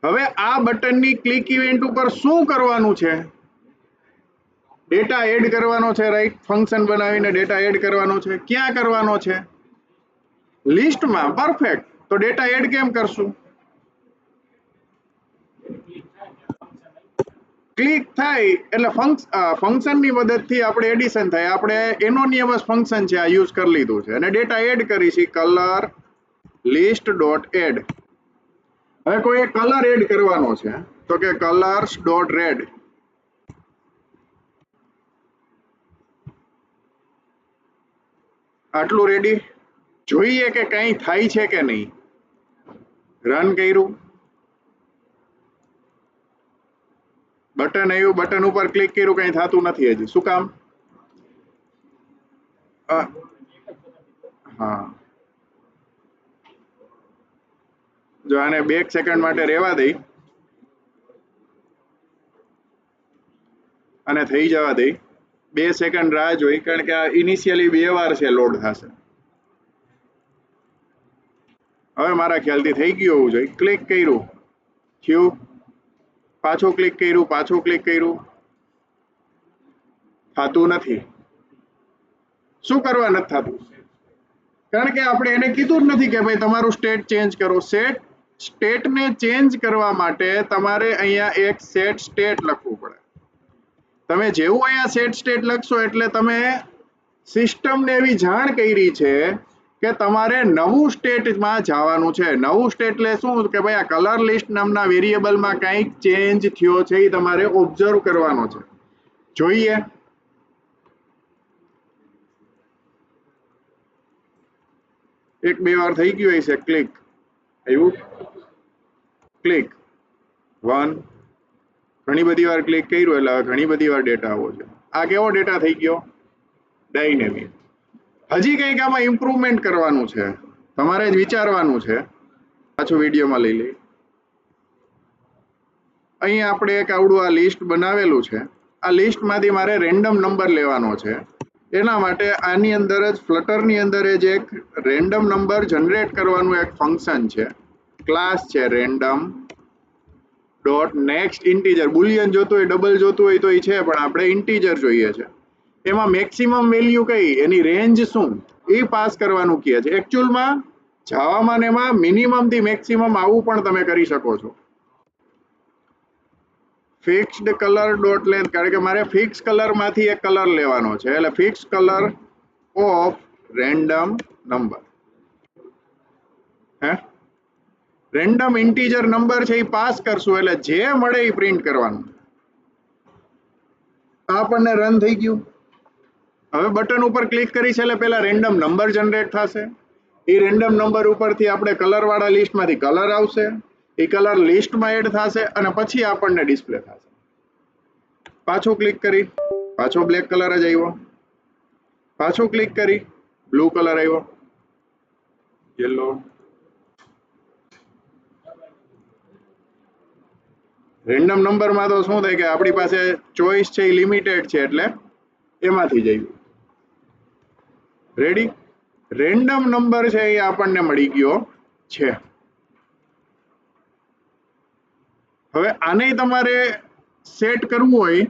હવે આ બટનની ક્લિક ઇવેન્ટ ઉપર શું કરવાનું છે, ડેટા એડ કરવાનો છે, રાઈટ. ફંક્શન બનાવીને ડેટા એડ કરવાનો છે. ક્યાં કરવાનો છે, લિસ્ટમાં. પરફેક્ટ. તો ડેટા એડ કેમ કરશું, ક્લિક થાય એટલે ફંક્શનની મદદથી આપણે એડિશન થાય. આપણે એનોનિયમસ ફંક્શન છે આ યુઝ કરી લીધું છે અને ડેટા એડ કરીશું, કલર લિસ્ટ ડોટ એડ. હવે કોઈ કલર એડ કરવાનો છે, તો કે કલર્સ ડોટ રેડ. આટલું રેડી. જોઈએ કે કંઈ થાય છે કે નહીં. રન કર્યું, બટન આવ્યું, બટન ઉપર ક્લિક કર્યું, કંઈ થતું નથી હજી. શું કામ? હા, જો આને 2 સેકન્ડ માટે રહેવા દઈ અને થઈ જવા દઈ. 2 સેકન્ડ રાહ જોઈ, કારણ કે આ ઇનિશિયલી 2 વાર છે લોડ થશે. હવે મારા ખ્યાલથી થઈ ગયું હોવું જોઈએ. ક્લિક કર્યું, થયું. પાછું ક્લિક કર્યું, પાછું ક્લિક કર્યું, થતું નથી. શું કરવા નથી થતું? કારણ કે આપણે એને કીધું જ નથી કે ભાઈ તમારું સ્ટેટ ચેન્જ કરો. સ્ટેટને ચેન્જ કરવા માટે તમારે અહીંયા એક સેટ સ્ટેટ લખવું પડે. તમે જેવું અહીંયા સેટ સ્ટેટ લખશો એટલે તમે સિસ્ટમને એવી જાણ કરી છે કે તમારે નવું સ્ટેટમાં જવાનું છે. નવું સ્ટેટ એટલે શું કે ભાઈ આ કલર લિસ્ટ નામના વેરિયેબલમાં કંઈક ચેન્જ થયો છે, એ તમારે ઓબ્ઝર્વ કરવાનો છે. જોઈએ. એક બે વાર થઈ ગયું હશે. ક્લિક આવ્યું, ક્લિક 1, ઘણી બધી વાર ક્લિક કર્યું એટલે ઘણી બધી વાર ડેટા આવો છે. આ કેવો ડેટા થઈ ગયો, ડાયનેમિક. હજી કંઈક આમાં ઇમ્પ્રુવમેન્ટ કરવાનું છે, તમારે જ વિચારવાનું છે. પાછું વિડીયોમાં લઈ લઈ. અહીંયા આપણે એક આવડું આ લિસ્ટ બનાવેલું છે. આ લિસ્ટમાંથી મારે રેન્ડમ નંબર લેવાનો છે. એના માટે આની અંદર જ ફ્લટરની અંદર જ એક રેન્ડમ નંબર જનરેટ કરવાનું એક ફંક્શન છે, ક્લાસ છે random dot next integer. Boolean જોતું હોય, ડબલ જોતું હોય તો એ છે, પણ આપણે ઇન્ટીજર જોઈએ છે. એમાં મેક્સિમમ વેલ્યુ કઈ, એની રેન્જ શું, એ પાસ કરવાનું કહે છે. એકચ્યુઅલમાં જાવામાં ને એમાં મિનિમમ થી મેક્સિમમ આવું પણ તમે કરી શકો છો. ફિક્સ્ડ કલર ડોટ લેન્થ, કારણ કે મારે ફિક્સ કલરમાંથી એક કલર લેવાનો છે, એટલે fix colour of random number. હે, રેન્ડમ ઇન્ટીજર નંબર છે એ પાસ કરશું એટલે જે મળે એ પ્રિન્ટ કરવાનું. આપણને રન થઈ ગયું. હવે બટન ઉપર ક્લિક કરીશ એટલે પહેલા રેન્ડમ નંબર જનરેટ થશે. એ રેન્ડમ નંબર ઉપરથી આપણે કલર વાળા લિસ્ટમાંથી કલર આવશે, એ કલર લિસ્ટમાં એડ થશે અને પછી આપણને ડિસ્પ્લે થશે. પાછું ક્લિક કરી, પાછો બ્લેક કલર જ આવ્યો. પાછું ક્લિક કરી, બ્લુ કલર આવ્યો, યલો. રેન્ડમ નંબરમાં તો શું થાય કે આપણી પાસે ચોઈસ છે એ લિમિટેડ છે, એટલે એમાંથી જઈએ. રેડી. રેન્ડમ નંબર છે એ આપણને મળી ગયો છે. હવે આને તમારે સેટ કરવું હોય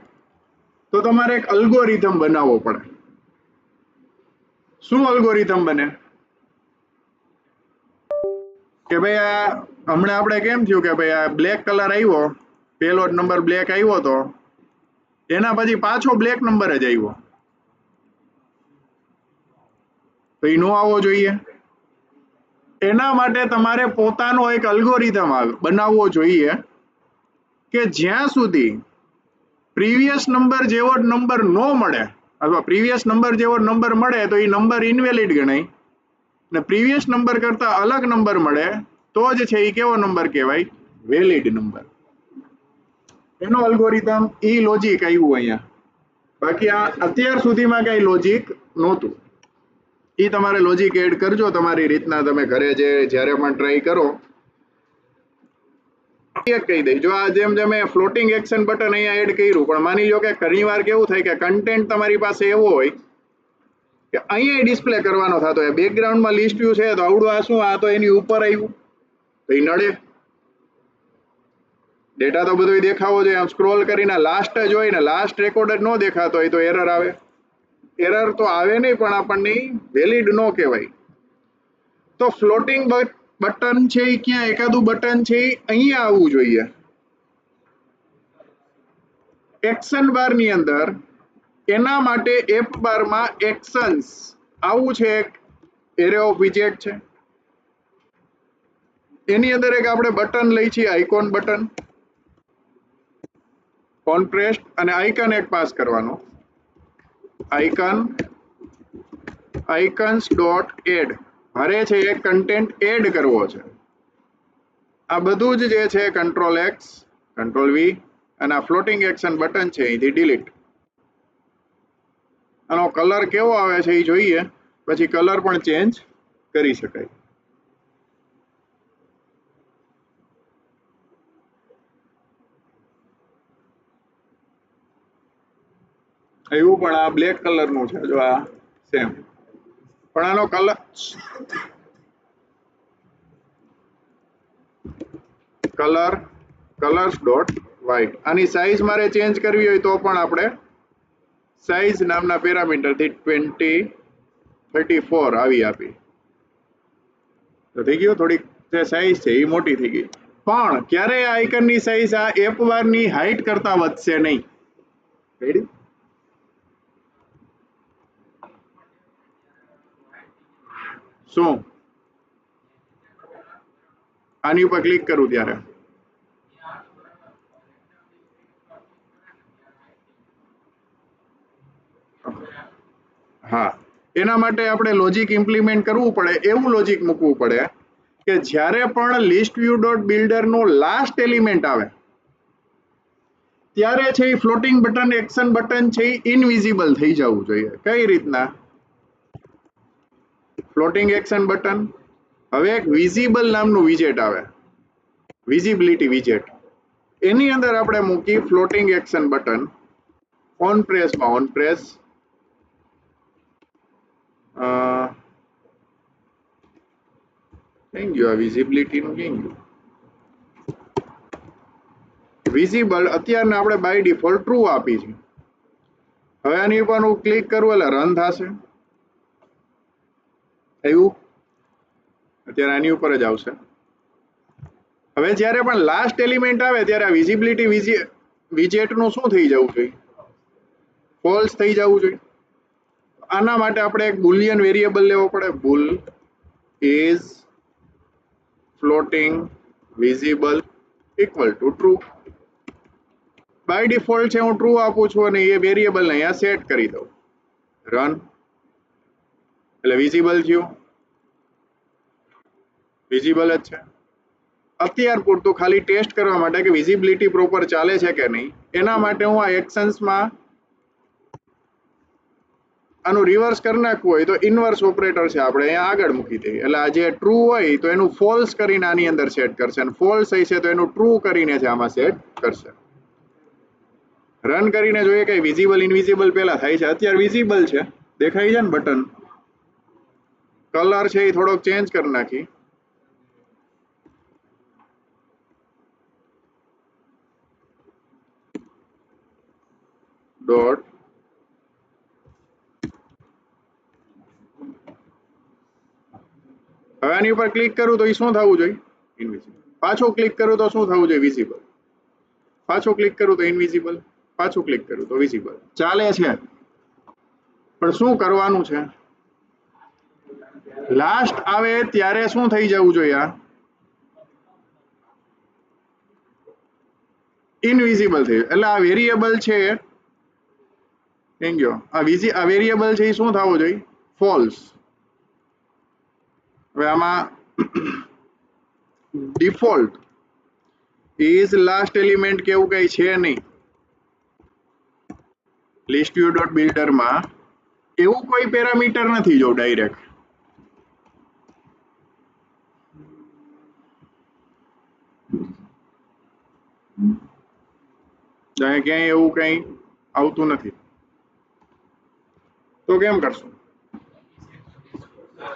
તો તમારે એક અલ્ગોરિધમ બનાવવો પડે. શું અલ્ગોરિધમ બને કે ભાઈ આ હમણાં આપણે કેમ થયું કે ભાઈ આ બ્લેક કલર આવ્યો, પેલો જ નંબર બ્લેક આવ્યો, તો એના પછી પાછો બ્લેક નંબર જ આવ્યો, તો એ નો આવવો જોઈએ. એના માટે તમારે પોતાનો એક અલ્ગોરિધમ બનાવવો જોઈએ કે જ્યાં સુધી પ્રીવિયસ નંબર જેવો જ નંબર ન મળે, અથવા પ્રીવિયસ નંબર જેવો નંબર મળે તો એ નંબર ઇનવેલિડ ગણાય, ને પ્રીવિયસ નંબર કરતા અલગ નંબર મળે તો જ છે એ કેવો નંબર કહેવાય? Valid number. એનો અલ્ગોરિધમ ઈ લોજિક આવ્યું અહીંયા. બાકી આ અત્યાર સુધીમાં કઈ લોજિક નહોતું. એ તમારે લોજિક એડ કરજો તમારી રીતના. તમે ઘરે જ્યારે પણ ટ્રાય કરો કહી દઈ. જો આ જેમ મેં ફ્લોટિંગ એક્શન બટન અહીંયા એડ કર્યું, પણ માની લો કે ઘણીવાર કેવું થાય કે કન્ટેન્ટ તમારી પાસે એવો હોય કે અહીંયા ડિસ્પ્લે કરવાનો થતો હોય, બેકગ્રાઉન્ડમાં લિસ્ટ વ્યૂ છે તો આવડું આ શું, આ તો એની ઉપર આવ્યું તો એ નડે. ડેટા તો બધું દેખાવો જોઈએ. આમ સ્ક્રોલ કરીને લાસ્ટ જ હોય ને, લાસ્ટ રેકોર્ડ જ ન દેખાતો હોય તો એરર આવે. એરર તો આવે નહીં, પણ આપણને વેલિડ ન કહેવાય. તો ફ્લોટિંગ બટન છે એ ક્યાં, એકાદું બટન છે એ અહીંયા આવવું જોઈએ એક્શન બાર ની અંદર. એના માટે એપ બારમાં એક્શન્સ આવું છે, એક એરે ઓફ વિજેટ છે. એની અંદર એક આપણે બટન લઈ છીએ, આઇકોન બટન, ઓન પ્રેસ્ડ, અને આઇકન એક પાસ કરવાનો, આઇકન્સ ડોટ એડ. મારે છે એક કન્ટેન્ટ એડ કરવો છે. આ બધું જ જે છે કંટ્રોલ એક્સ, કંટ્રોલ વી, અને આ ફ્લોટિંગ એક્શન બટન છે અહીંથી ડિલીટ. આનો કલર કેવો આવે છે એ જોઈએ, પછી કલર પણ ચેન્જ કરી શકાય. એવું પણ આ બ્લેક કલર નું છે, જો આ સેમ, પણ આનો કલર્સ ડોટ વ્હાઇટ. આની સાઈઝ મારે ચેન્જ કરવી હોય તો પણ આપણે સાઈઝ નામના પેરામીટરથી 2034 આવી આપી તો થઈ ગયું. થોડીક જે સાઈઝ છે એ મોટી થઈ ગઈ, પણ ક્યારેય આઇકનની સાઈઝ આ એપ બારની હાઈટ કરતા વધશે નહીં. રેડી? શું આની ઉપર ક્લિક કરું ત્યારે હા, એના માટે આપણે લોજિક ઇમ્પ્લિમેન્ટ કરવું પડે. એવું લોજિક મૂકવું પડે કે જ્યારે પણ લિસ્ટ વ્યૂ ડોટ બિલ્ડર નું લાસ્ટ એલિમેન્ટ આવે ત્યારે છે એ ફ્લોટિંગ બટન એક્શન બટન છે એ ઇનવિઝિબલ થઈ જવું જોઈએ. કઈ રીતના? ફ્લોટિંગ એક્શન બટન, હવે એક વિઝિબલ નામનું વિજેટ આવે, વિઝિબિલિટી વિજેટ. એની અંદર આપણે મૂકી ફ્લોટિંગ એક્શન બટન, ઓન પ્રેસમાં ઓન પ્રેસ, ક્યાં ગયું આ વિઝિબિલિટી નું, ક્યાં ગયું? વિઝિબલ અત્યારના આપણે બાય ડિફોલ્ટ ટ્રુ આપી છે. હવે આની ઉપર હું ક્લિક કરું એટલે રન થશે. થયું? અત્યારે આની ઉપર જ આવશે. હવે જ્યારે પણ લાસ્ટ એલિમેન્ટ આવે ત્યારે આ વિઝિબિલિટી વિજેટનું શું થઈ જવું જોઈએ? ફોલ્સ થઈ જવું જોઈએ. આના માટે આપણે એક બુલિયન વેરિયેબલ લેવો પડે. Bool is floating visible equal to true. By default છે હું ટ્રુ આપું છું અને એ વેરિયેબલ અહીંયા સેટ કરી દઉં. રન એટલે વિઝિબલ થયું, વિઝિબલ જ છે. અત્યાર પૂરતું ખાલી ટેસ્ટ કરવા માટે કે વિઝિબિલિટી પ્રોપર ચાલે છે કે નહીં, એના માટે હું આ એક્શન્સમાં આનું રિવર્સ કરી નાખવું હોય તો ઇનવર્સ ઓપરેટર છે આપણે અહીંયા આગળ મૂકી દઈએ. એટલે આ જે ટ્રુ હોય તો એનું ફોલ્સ કરીને આની અંદર સેટ કરશે, અને ફોલ્સ હશે તો એનું ટ્રુ કરીને છે આમાં સેટ કરશે. રન કરીને જોઈએ કે વિઝિબલ ઇનવિઝિબલ પેલા થાય છે. અત્યારે વિઝિબલ છે, દેખાય છે ને બટન. કલર છે એ થોડોક ચેન્જ કરી નાખી. ડોટ હવે આની ઉપર ક્લિક કરું તો એ શું થવું જોઈએ? ઇનવિઝિબલ. પાછું ક્લિક કરું તો શું થવું જોઈએ? વિઝિબલ. પાછું ક્લિક કરું તો ઇનવિઝિબલ, પાછું ક્લિક કરું તો વિઝિબલ. ચાલે છે, પણ શું કરવાનું છે? લાસ્ટ આવે ત્યારે શું થઈ જવું જોઈએ? આ ઇનવિઝિબલ થઈ. એટલે આ વેરિયેબલ છે આ વેરિયેબલ છે એ શું થવું જોઈએ? ફોલ્સ. હવે આમાં ડિફોલ્ટ ઇઝ લાસ્ટ એલિમેન્ટ કે એવું કઈ છે નહીં લિસ્ટ વ્યૂ ડોટ બિલ્ડરમાં એવું કોઈ પેરામીટર નથી જો ડાયરેક્ટ ક્યાંય એવું કઈ આવતું નથી તો કેમ કરશું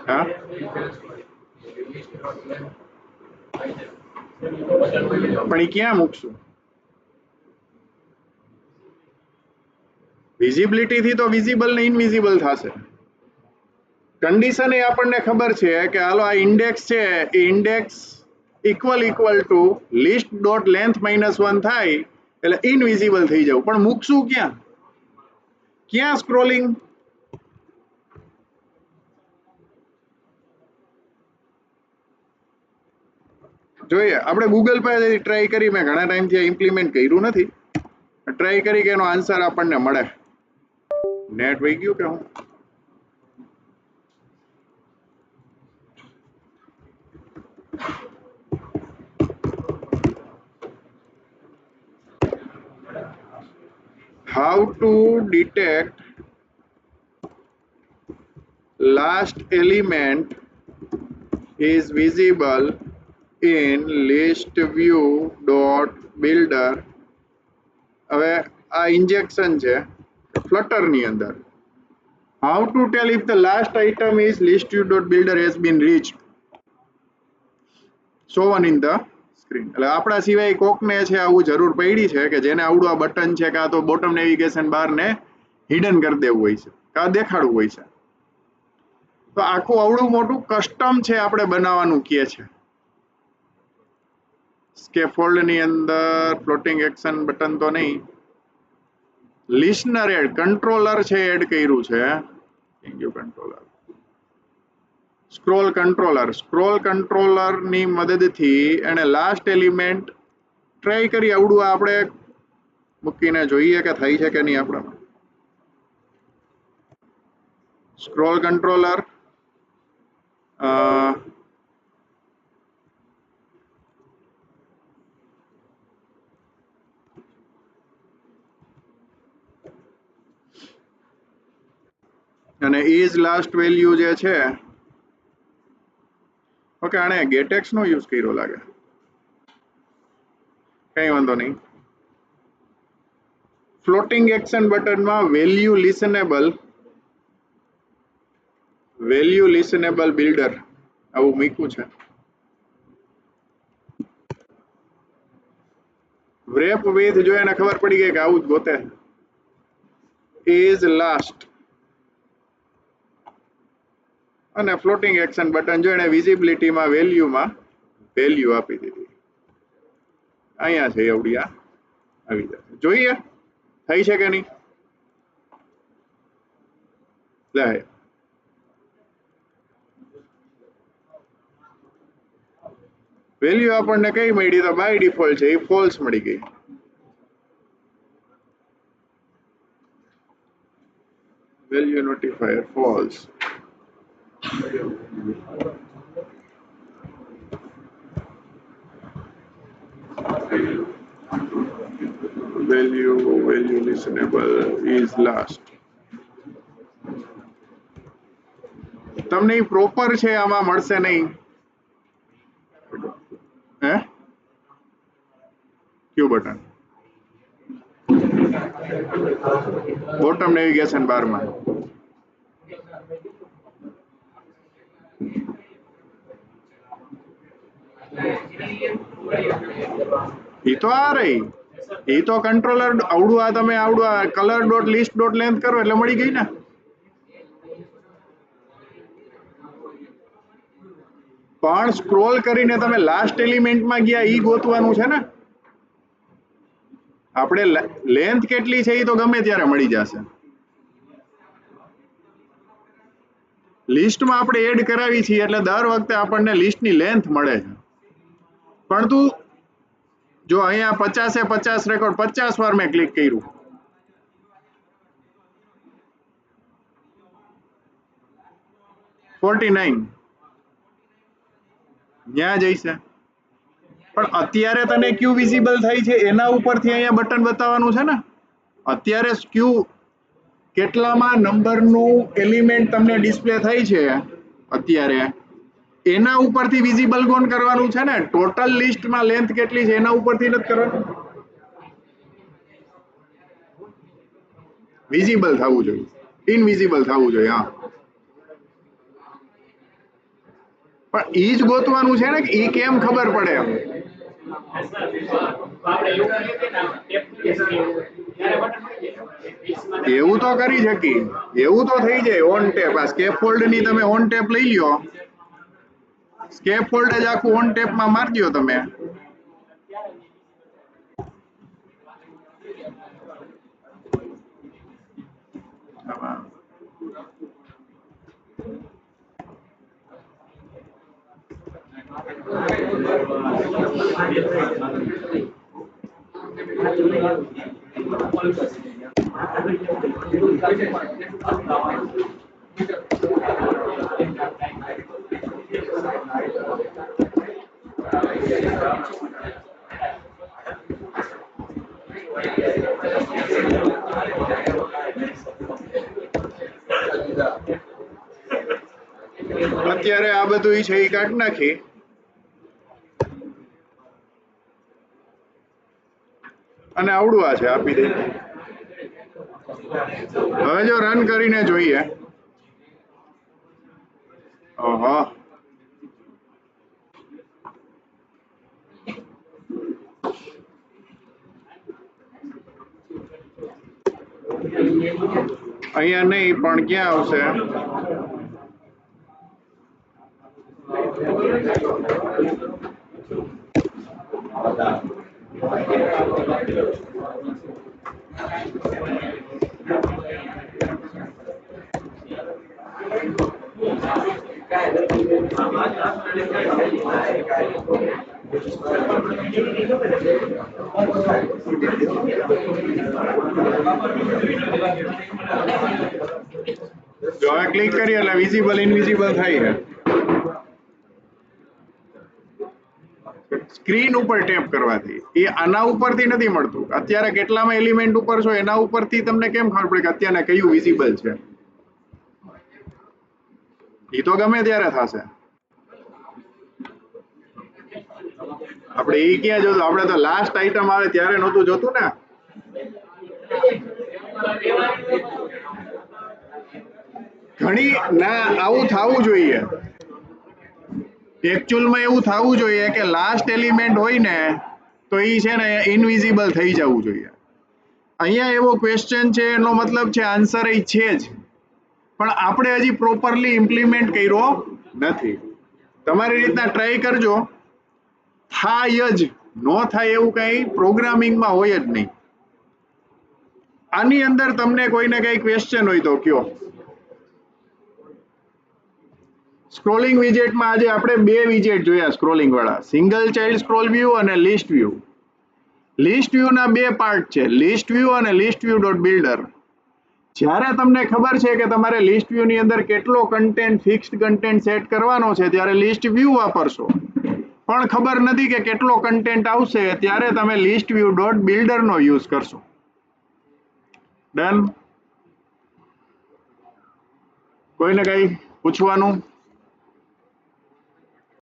હા પણ એ ક્યાં મૂકશું વિઝિબિલિટી થી તો વિઝિબલ ને ઇનવિઝિબલ થશે કન્ડિશન એ આપણને ખબર છે કે હાલો આ ઇન્ડેક્સ છે એ index equal to list dot length -1 થાય એટલે ઇનવિઝિબલ થઈ જવું પણ મૂકશું ક્યાં ક્યાં સ્ક્રોલિંગ જોઈએ આપણે ગૂગલ પર ટ્રાય કરી મેં ઘણા ટાઈમથી ઇમ્પ્લિમેન્ટ કર્યું નથી ટ્રાય કરી કે એનો આન્સર આપણને મળે નેટ વહી ગયું કે હું how to detect last element is visible in list view dot builder હવે આ ઇન્જેક્શન છે ફ્લટર ની અંદર how to tell if the last item is list view dot builder has been reached shown in the screen એટલે આપણા સિવાય કોકને છે આવું જરૂર પડી છે કે જેને આવડું આ બટન છે કાં તો બોટમ નેવિગેશન બાર ને હિડન કરી દેવું હોય છે કાં દેખાડવું હોય છે તો આખું આવડું મોટું કસ્ટમ છે આપણે બનાવવાનું કહે છે સ્કેફોલ્ડ ની અંદર ફ્લોટિંગ એક્શન બટન તો નહીં લિસ્નર એડ કંટ્રોલર છે એડ કર્યું છે thank you controller scroll controller ની મદદથી એને લાસ્ટ એલિમેન્ટ ટ્રાય કરી આવડું આપણે મૂકીને જોઈએ કે થાય છે કે નહીં આપણે સ્ક્રોલ કંટ્રોલર અને ઇઝ લાસ્ટ વેલ્યુ જે છે ઓકે આણે ગેટેક્સ નો યુઝ કર્યો લાગે કઈ વાંધો નહીં ફ્લોટિંગ એક્શન બટનમાં વેલ્યુ લિસનેબલ બિલ્ડર આવું મૂક્યું છે વ્રેપ વિથ જો એને ખબર પડી ગઈ કે આવું જ ગોતે ઇઝ લાસ્ટ અને ફ્લોટિંગ એક્શન બટન જો એને વિઝિબિલિટીમાં વેલ્યુ આપી દીધી અહીંયા છે એવડી આ આવી જશે જોઈએ થઈ છે કે નહીં લે વેલ્યુ આપણને કઈ મળી તો બાય ડિફોલ્ટ છે એ ફોલ્સ મળી ગઈ value notifier false value listenable is last તમને પ્રોપર છે આમાં મળશે નહીં હે ક્યુ બટન બોટમ નેવિગેશન બારમાં એ તો આ રહી એ તો કંટ્રોલર આવડું આ તમે આવડું આ colour dot list dot length કરો એટલે મળી ગઈ ને પણ સ્ક્રોલ કરીને તમે લાસ્ટ એલિમેન્ટમાં ગયા ઈ ગોતવાનું છે ને આપણે લેન્થ કેટલી છે એ તો ગમે ત્યારે મળી જશે લિસ્ટમાં આપણે એડ કરાવી છીએ એટલે દર વખતે આપણને લિસ્ટની લેન્થ મળે છે પરંતુ જો અહીંયા 50 રેકોર્ડ 50 વાર મેં ક્લિક કર્યું 49 ન્યા જઈશે પણ અત્યારે તને ક્યુ વિઝિબલ થાય છે એના ઉપરથી અહીંયા બટન બતાવવાનું છે ને. અત્યારે ક્યુ કેટલામાં નંબરનું એલિમેન્ટ તમને ડિસ્પ્લે થાય છે અત્યારે એના ઉપરથી વિઝિબલ કોણ કરવાનું છે ને. ટોટલ લિસ્ટમાં લેન્થ કેટલી છે એના ઉપરથી નથી કરવાનું. વિઝિબલ થવું જોઈએ, ઇનવિઝિબલ થવું જોઈએ. હા, પણ ઈ જ ગોતવાનું છે ને કે ઈ કેમ ખબર પડે એમ. એવું તો કરી શકી, એવું તો થઈ જાય ઓન ટેપ. આ સ્કેફોલ્ડ ની તમે ઓન ટેપ લઈ લ્યો, સ્કેફોલ્ડ જ આખું ઓન ટેપમાં મારી દો તમે. અત્યારે આ બધું છે એ કાઢી નાખી અને આવડું આ છે આપી દે. હવે જો રન કરીને જોઈએ. ઓહો, અહીંયા નહીં પણ ક્યાં આવશે? જો હવે ક્લિક કરીએ એટલે વિઝિબલ ઇનવિઝિબલ થાય છે. સ્ક્રીન ઉપર ટેપ કરવાથી. એ આના ઉપરથી નથી મળતું. અત્યારે કેટલામાં એલિમેન્ટ ઉપર છો એના ઉપરથી તમને કેમ ખબર પડે કે અત્યારે કયું વિઝિબલ છે? એ તો ગમે ત્યારે થશે. આપણે એ ક્યાં જોતું? આપણે તો લાસ્ટ આઈટમ આવે ત્યારે નહોતું જોતું ને. ઘણી ના આવું થવું જોઈએ. એકચ્યુઅલમાં એવું થવું જોઈએ કે લાસ્ટ એલિમેન્ટ હોય ને તો એ છે ને ઇનવિઝિબલ થઈ જવું જોઈએ. અહીંયા એવો ક્વેશ્ચન છે એનો મતલબ છે આન્સર એ છે જ, પણ આપણે હજી પ્રોપરલી ઇમ્પ્લિમેન્ટ કર્યો નથી. તમારી રીતના ટ્રાય કરજો, થાય જ. નો થાય એવું કંઈ પ્રોગ્રામિંગમાં હોય જ નહીં. આની અંદર તમને કોઈને કઈ ક્વેશ્ચન હોય તો કયો. સ્ક્રોલિંગ વિજેટમાં આજે આપણે બે વિજેટ જોયા સ્ક્રોલિંગ વાળા, સિંગલ ચાઇલ્ડ સ્ક્રોલ વ્યૂ અને લિસ્ટ વ્યૂ. લિસ્ટ વ્યૂના બે પાર્ટ છે, લિસ્ટ વ્યૂ અને લિસ્ટ વ્યૂ ડોટ બિલ્ડર. જ્યારે તમને ખબર છે કે તમારે લિસ્ટ વ્યૂની અંદર કેટલો કન્ટેન્ટ ફિક્સ્ડ કન્ટેન્ટ સેટ કરવાનો છે ત્યારે લિસ્ટ વ્યૂ વાપરશો. પણ ખબર નથી કે કેટલો કન્ટેન્ટ આવશે ત્યારે તમે લિસ્ટ વ્યૂ ડોટ બિલ્ડરનો યુઝ કરશો. ડન? કોઈને કઈ પૂછવાનું?